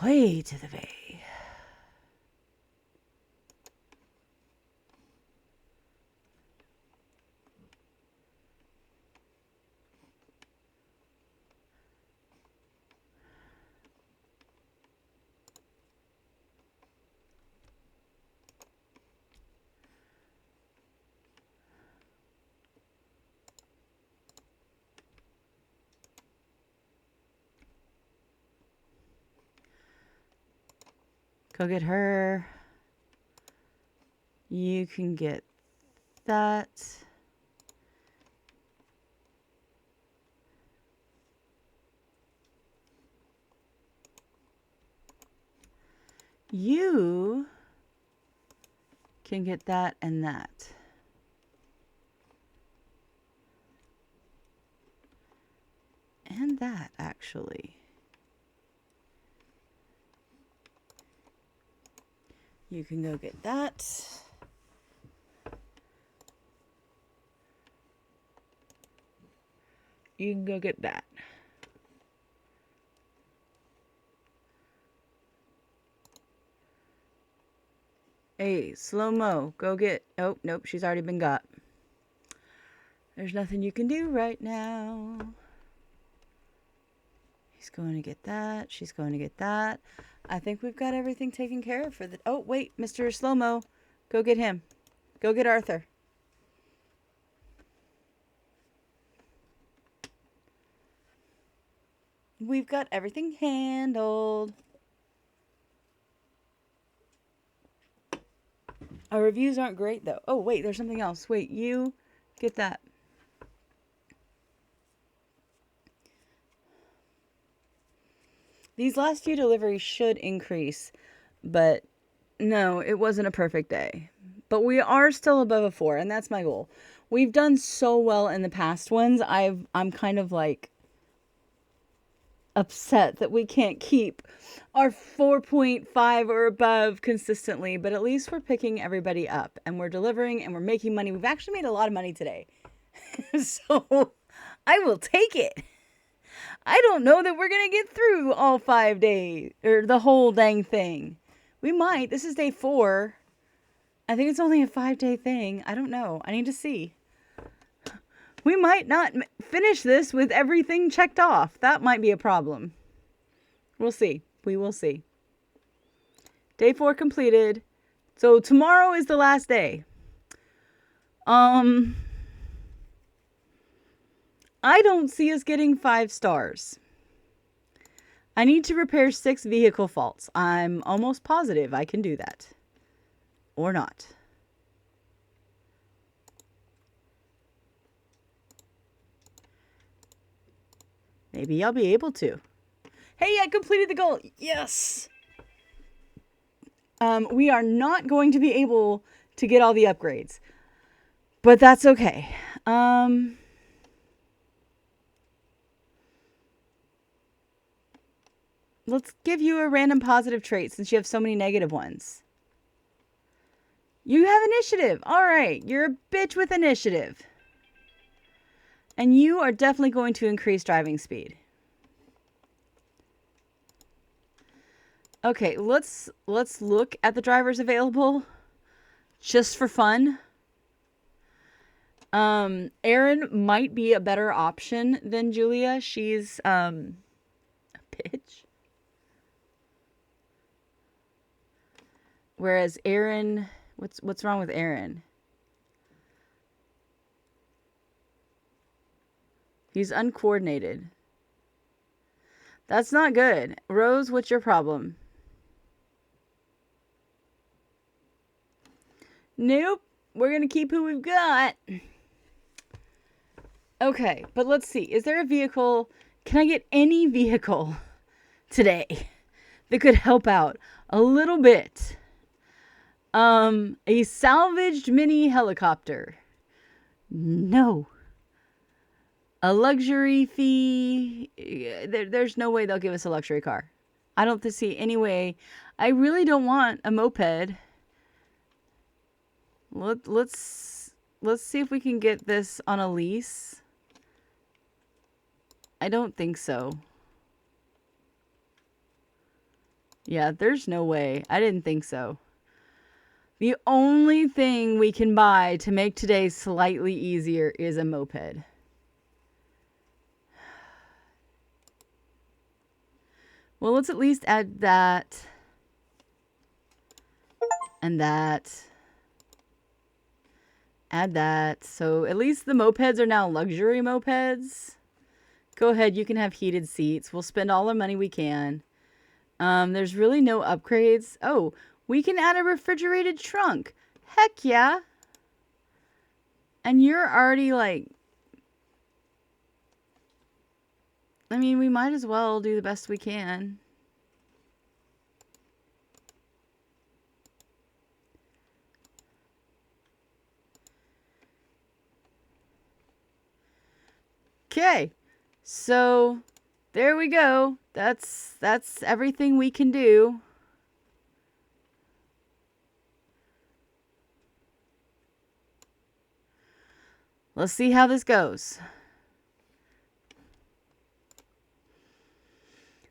Way to the bay. Go get her. You can get that. You can get that and that. that, actually. You can go get that. You can go get that. Hey, slow-mo, go get... Oh, nope, she's already been got. There's nothing you can do right now. He's going to get that. She's going to get that. I think we've got everything taken care of for the... Oh, wait, Mr. Slow-mo, go get him. Go get Arthur. We've got everything handled. Our reviews aren't great, though. Oh, wait, there's something else. Wait, you get that. These last few deliveries should increase, but no, it wasn't a perfect day. But we are still above a 4, and that's my goal. We've done so well in the past ones. I'm kind of like upset that we can't keep our 4.5 or above consistently, but at least we're picking everybody up and we're delivering and we're making money. We've actually made a lot of money today. So I will take it. I don't know that we're going to get through all 5 days or the whole dang thing. We might. This is day 4. I think it's only a 5-day thing. I don't know. I need to see. We might not finish this with everything checked off. That might be a problem. We'll see. We will see. Day 4 completed. So tomorrow is the last day. I don't see us getting 5 stars. I need to repair 6 vehicle faults. I'm almost positive I can do that. Or not. Maybe I'll be able to. Hey, I completed the goal. Yes. We are not going to be able to get all the upgrades. But that's okay. Let's give you a random positive trait since you have so many negative ones. You have initiative. All right. You're a bitch with initiative. And you are definitely going to increase driving speed. Okay, let's look at the drivers available just for fun. Erin might be a better option than Julia. She's a bitch. Whereas Erin, what's wrong with Erin? He's uncoordinated. That's not good. Rose, what's your problem? Nope. We're going to keep who we've got. Okay, but let's see. Is there a vehicle? Can I get any vehicle today that could help out a little bit? A salvaged mini helicopter. No. A luxury fee. There's no way they'll give us a luxury car. I don't see any way. I really don't want a moped. Let's see if we can get this on a lease. I don't think so. Yeah, there's no way. I didn't think so. The only thing we can buy to make today slightly easier is a moped. Well, let's at least add that. And that. Add that. So at least the mopeds are now luxury mopeds. Go ahead, you can have heated seats. We'll spend all the money we can. There's really no upgrades. Oh, we can add a refrigerated trunk. Heck yeah. And you're already like... I mean, we might as well do the best we can. Okay. So, There we go. That's everything we can do. Let's see how this goes.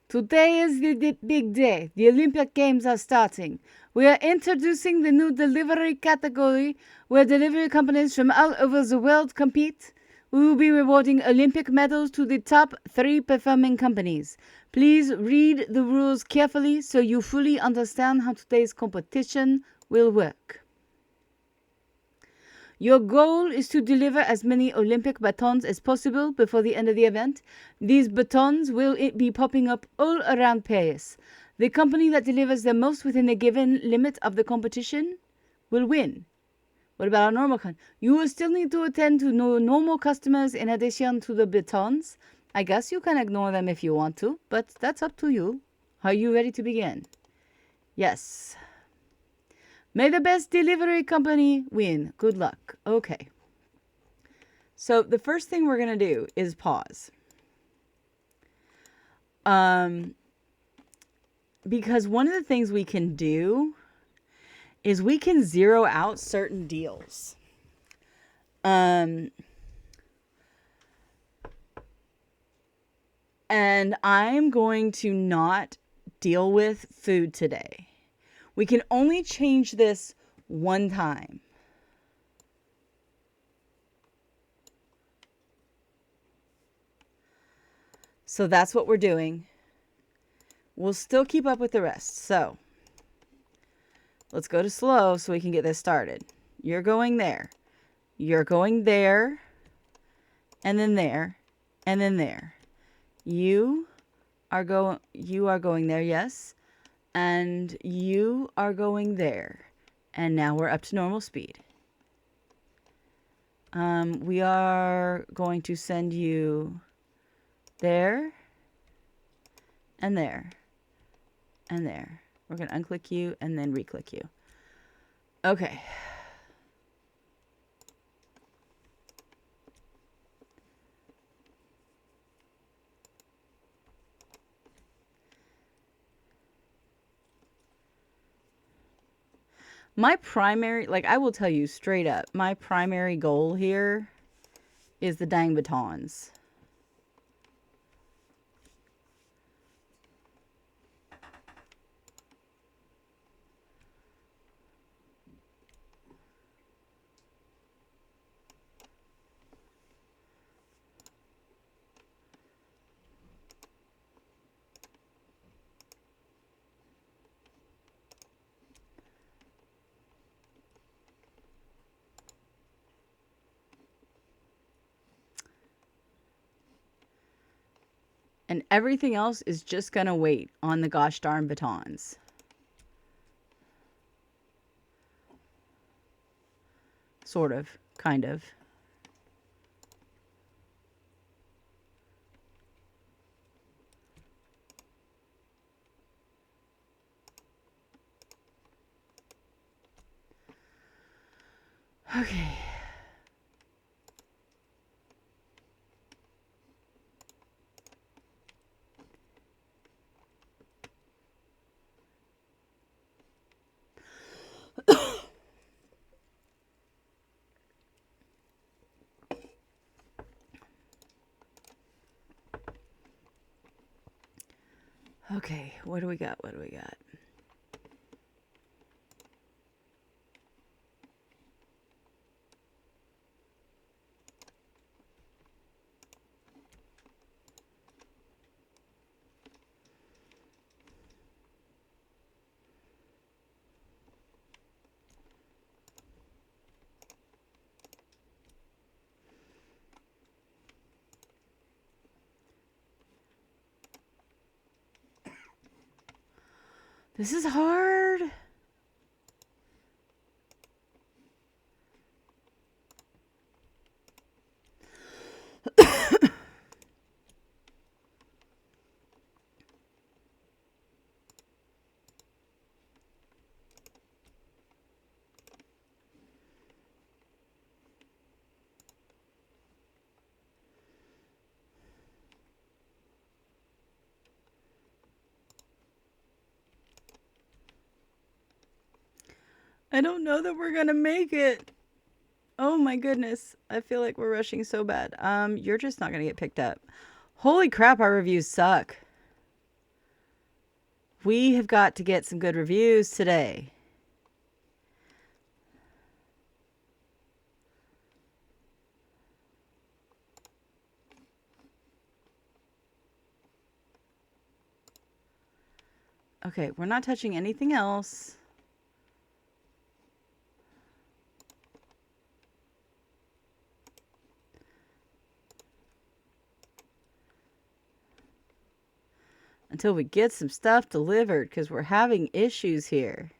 Today is the big day. The Olympic Games are starting. We are introducing the new delivery category where delivery companies from all over the world compete. We will be rewarding Olympic medals to the top 3 performing companies. Please read the rules carefully so you fully understand how today's competition will work. Your goal is to deliver as many Olympic batons as possible before the end of the event. These batons will be popping up all around Paris. The company that delivers the most within a given limit of the competition will win. What about our normal you will still need to attend to normal customers in addition to the batons. I guess you can ignore them if you want to, but that's up to you. Are you ready to begin? Yes. May the best delivery company win. Good luck. Okay. So the first thing we're going to do is pause. Because one of the things we can do is we can zero out certain deals. And I'm going to not deal with food today. We can only change this one time. So that's what we're doing. We'll still keep up with the rest. So let's go to slow so we can get this started. You're going there. You're going there. And then there. And then there. You are going there, yes. And you are going there. And now we're up to normal speed. We are going to send you there. And there. And there. We're going to unclick you and then reclick you. Okay. My primary, I will tell you straight up, my primary goal here is the dang batons. And everything else is just going to wait on the gosh darn batons. Sort of. Kind of. Okay. Okay, what do we got? What do we got? This is hard. I don't know that we're gonna make it. Oh my goodness. I feel like we're rushing so bad. You're just not gonna get picked up. Holy crap, our reviews suck. We have got to get some good reviews today. Okay, we're not touching anything else. Until we get some stuff delivered, because we're having issues here.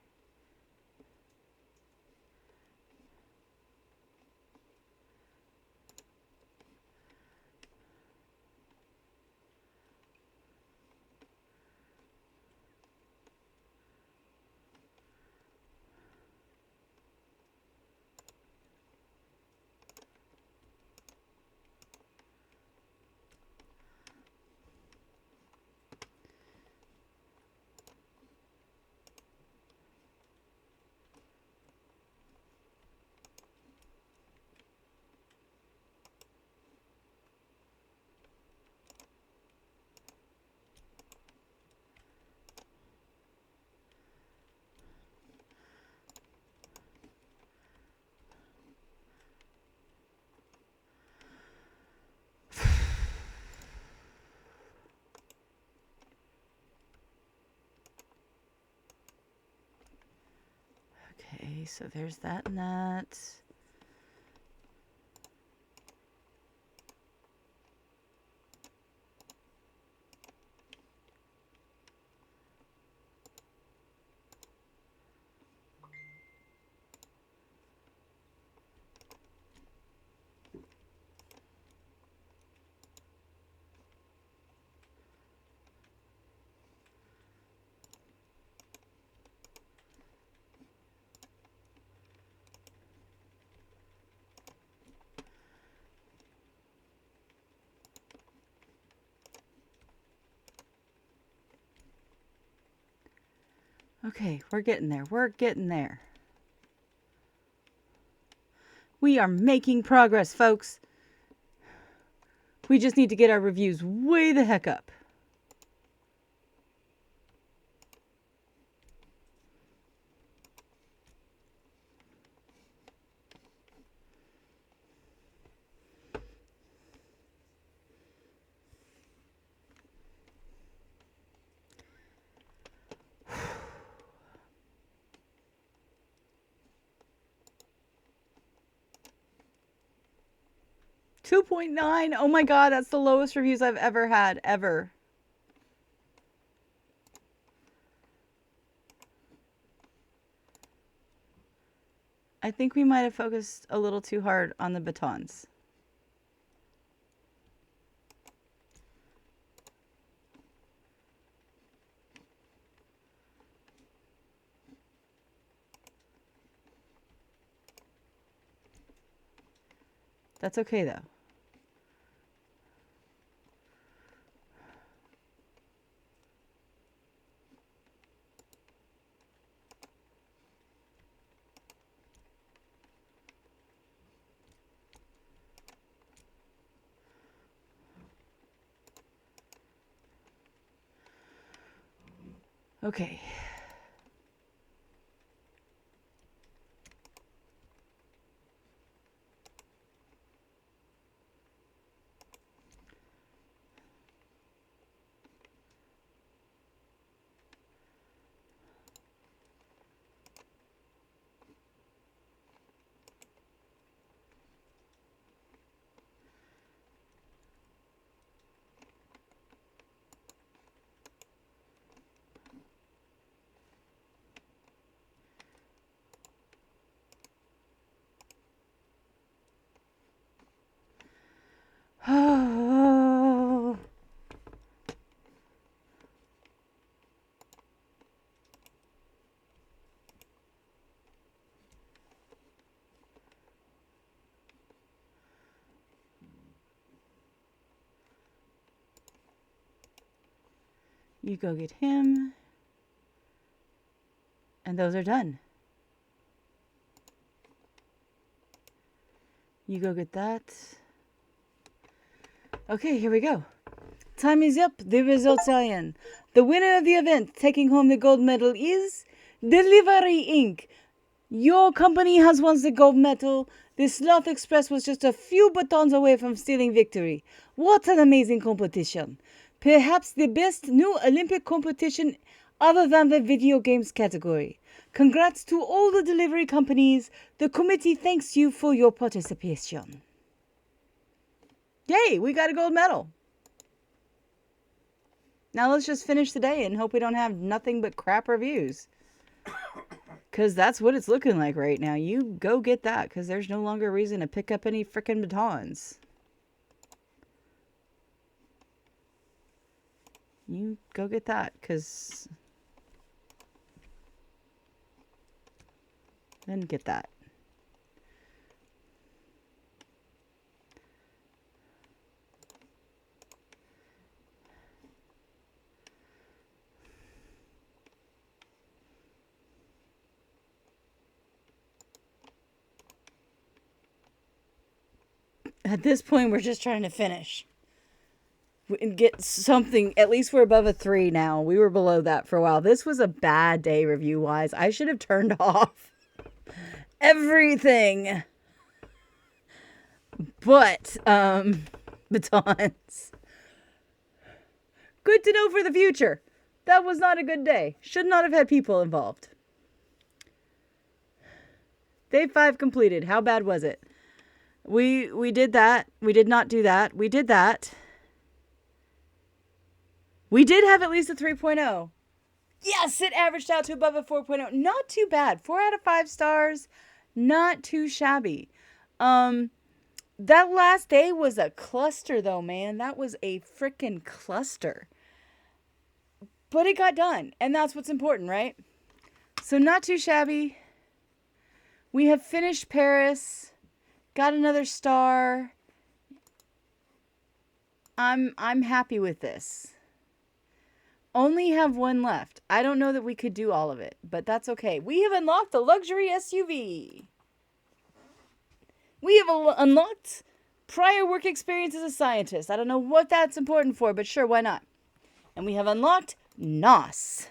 Okay, so there's that and that. Okay, we're getting there. We're getting there. We are making progress, folks. We just need to get our reviews way the heck up. $2.9. Oh my god, that's the lowest reviews I've ever had, ever. I think we might have focused a little too hard on the batons. That's okay though. Okay. Oh. You go get him. And those are done. You go get that. Okay, here we go. Time is up. The results are in. The winner of the event, taking home the gold medal, is Delivery Inc. Your company has won the gold medal. The Sloth Express was just a few buttons away from stealing victory. What an amazing competition. Perhaps the best new Olympic competition other than the video games category. Congrats to all the delivery companies. The committee thanks you for your participation. Yay, we got a gold medal. Now let's just finish the day and hope we don't have nothing but crap reviews. Because that's what it's looking like right now. You go get that, because there's no longer a reason to pick up any frickin' batons. You go get that, because... Then get that. At this point, we're just trying to finish. And get something. At least we're above a 3 now. We were below that for a while. This was a bad day review-wise. I should have turned off everything. But, batons. Good to know for the future. That was not a good day. Should not have had people involved. Day 5 completed. How bad was it? We did that. We did not do that. We did that. We did have at least a 3.0. Yes, it averaged out to above a 4.0. Not too bad. 4 out of 5 stars. Not too shabby. That last day was a cluster though, man. That was a freaking cluster. But it got done. And that's what's important, right? So not too shabby. We have finished Paris. Got another star. I'm happy with this. Only have one left. I don't know that we could do all of it, but that's okay. We have unlocked the luxury SUV. We have unlocked prior work experience as a scientist. I don't know what that's important for, but sure, why not? And we have unlocked NOS.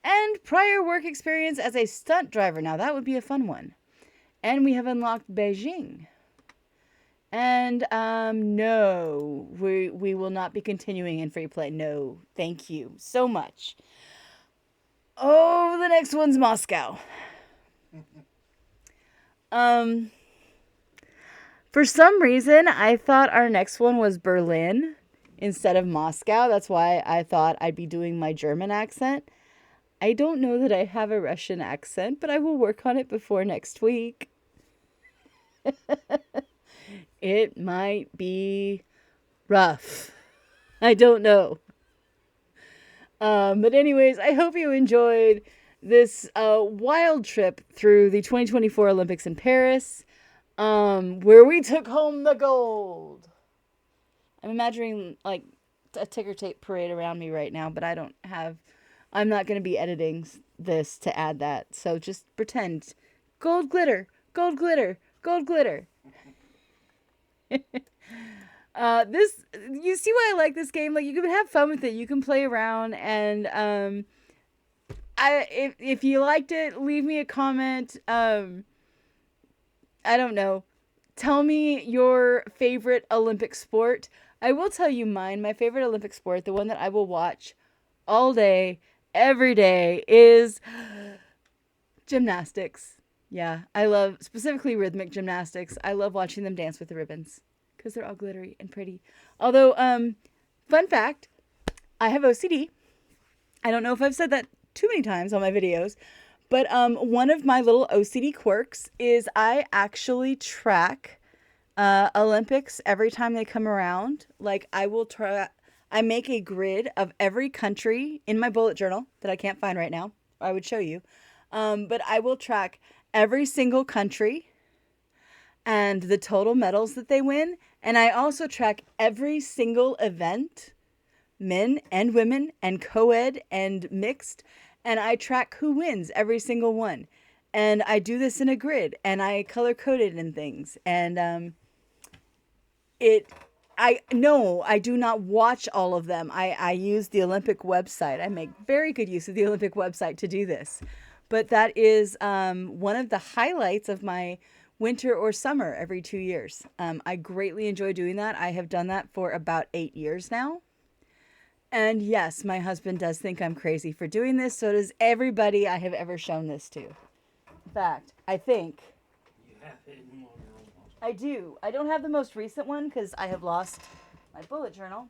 And prior work experience as a stunt driver. Now, that would be a fun one. And we have unlocked Beijing. And, no, we will not be continuing in free play. No, thank you so much. Oh, the next one's Moscow. For some reason, I thought our next one was Berlin instead of Moscow. That's why I thought I'd be doing my German accent. I don't know that I have a Russian accent, but I will work on it before next week. It might be rough. I don't know. But anyways, I hope you enjoyed this wild trip through the 2024 Olympics in Paris, where we took home the gold. I'm imagining like a ticker tape parade around me right now, but I'm not going to be editing this to add that. So just pretend. Gold glitter, gold glitter, gold glitter. You see why I like this game? Like, you can have fun with it. You can play around, and if you liked it, leave me a comment. I don't know. Tell me your favorite Olympic sport. I will tell you mine. My favorite Olympic sport, the one that I will watch all day, every day, is gymnastics. Yeah, I love specifically rhythmic gymnastics. I love watching them dance with the ribbons because they're all glittery and pretty. Although, fun fact, I have OCD. I don't know if I've said that too many times on my videos, but one of my little OCD quirks is I actually track Olympics every time they come around. Like, I make a grid of every country in my bullet journal that I can't find right now. I would show you. But I will track every single country and the total medals that they win. And I also track every single event, men and women and co-ed and mixed. And I track who wins every single one. And I do this in a grid, and I color code it in things. And I do not watch all of them. I use the Olympic website. I make very good use of the Olympic website to do this. But that is one of the highlights of my winter or summer every 2 years. I greatly enjoy doing that. I have done that for about 8 years now. And yes, my husband does think I'm crazy for doing this. So does everybody I have ever shown this to. In fact, I think You have it in one room. I do. I don't have the most recent one because I have lost my bullet journal.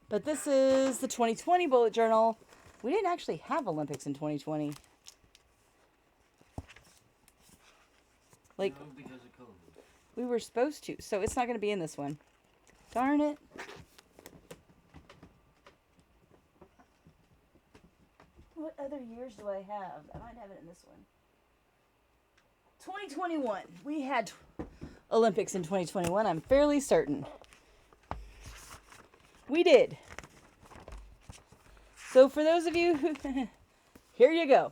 But this is the 2020 bullet journal. We didn't actually have Olympics in 2020. Like, No, because of COVID. we were supposed to. So it's not going to be in this one. Darn it. What other years do I have? I might have it in this one. 2021. We had Olympics in 2021. I'm fairly certain. We did. So for those of you who... here you go.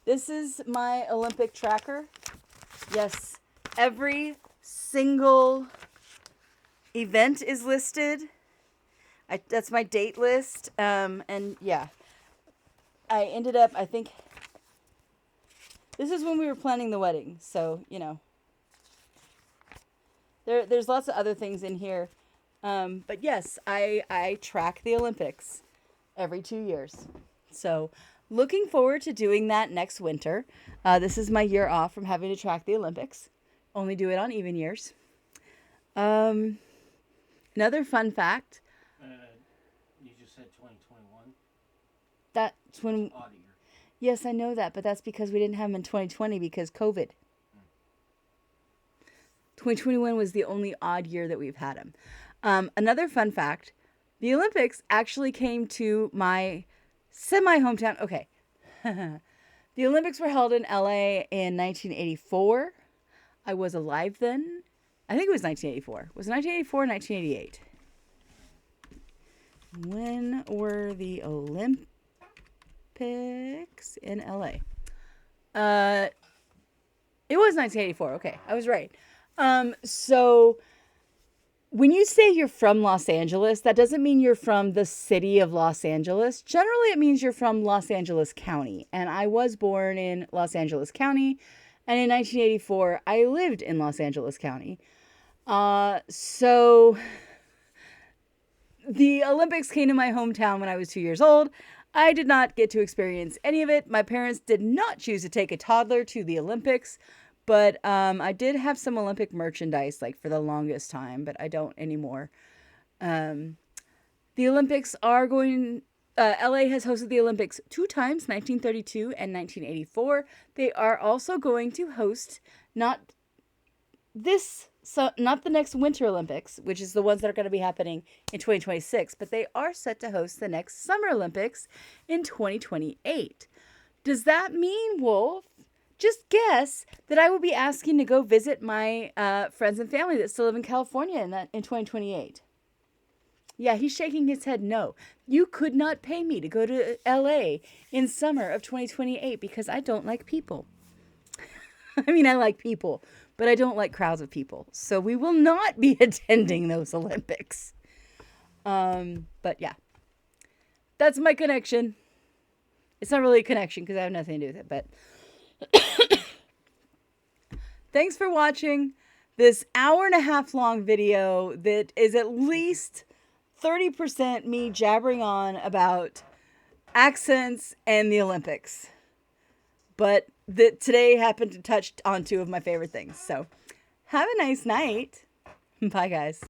This is my Olympic tracker. Yes, every single event is listed. That's my date list. And yeah, I ended up, I think, this is when we were planning the wedding. So, you know, there's lots of other things in here. But yes, I track the Olympics every 2 years. So looking forward to doing that next winter. This is my year off from having to track the Olympics. Only do it on even years. Another fun fact. You just said 2021. That's when... Odd year. Yes, I know that, but that's because we didn't have them in 2020 because COVID. 2021 was the only odd year that we've had them. Another fun fact, the Olympics actually came to my semi-hometown. Okay. The Olympics were held in LA in 1984. I was alive then. I think it was 1984. Was it 1984 or 1988? When were the Olympics in LA? It was 1984. Okay, I was right. So when you say you're from Los Angeles, that doesn't mean you're from the city of Los Angeles. Generally, it means you're from Los Angeles County. And I was born in Los Angeles County. And in 1984, I lived in Los Angeles County. So the Olympics came to my hometown when I was 2 years old. I did not get to experience any of it. My parents did not choose to take a toddler to the Olympics. But I did have some Olympic merchandise, like, for the longest time, but I don't anymore. The Olympics are going... LA has hosted the Olympics 2 times, 1932 and 1984. They are also going to host not the next Winter Olympics, which is the ones that are going to be happening in 2026, but they are set to host the next Summer Olympics in 2028. Does that mean, Wolf... just guess that I will be asking to go visit my friends and family that still live in California in 2028. Yeah, he's shaking his head no. You could not pay me to go to LA in summer of 2028 because I don't like people. I mean, I like people, but I don't like crowds of people. So we will not be attending those Olympics. But yeah, that's my connection. It's not really a connection because I have nothing to do with it, but... Thanks for watching this 1.5 hour long video that is at least 30% me jabbering on about accents and the Olympics. But today happened to touch on 2 of my favorite things. So have a nice night. Bye, guys.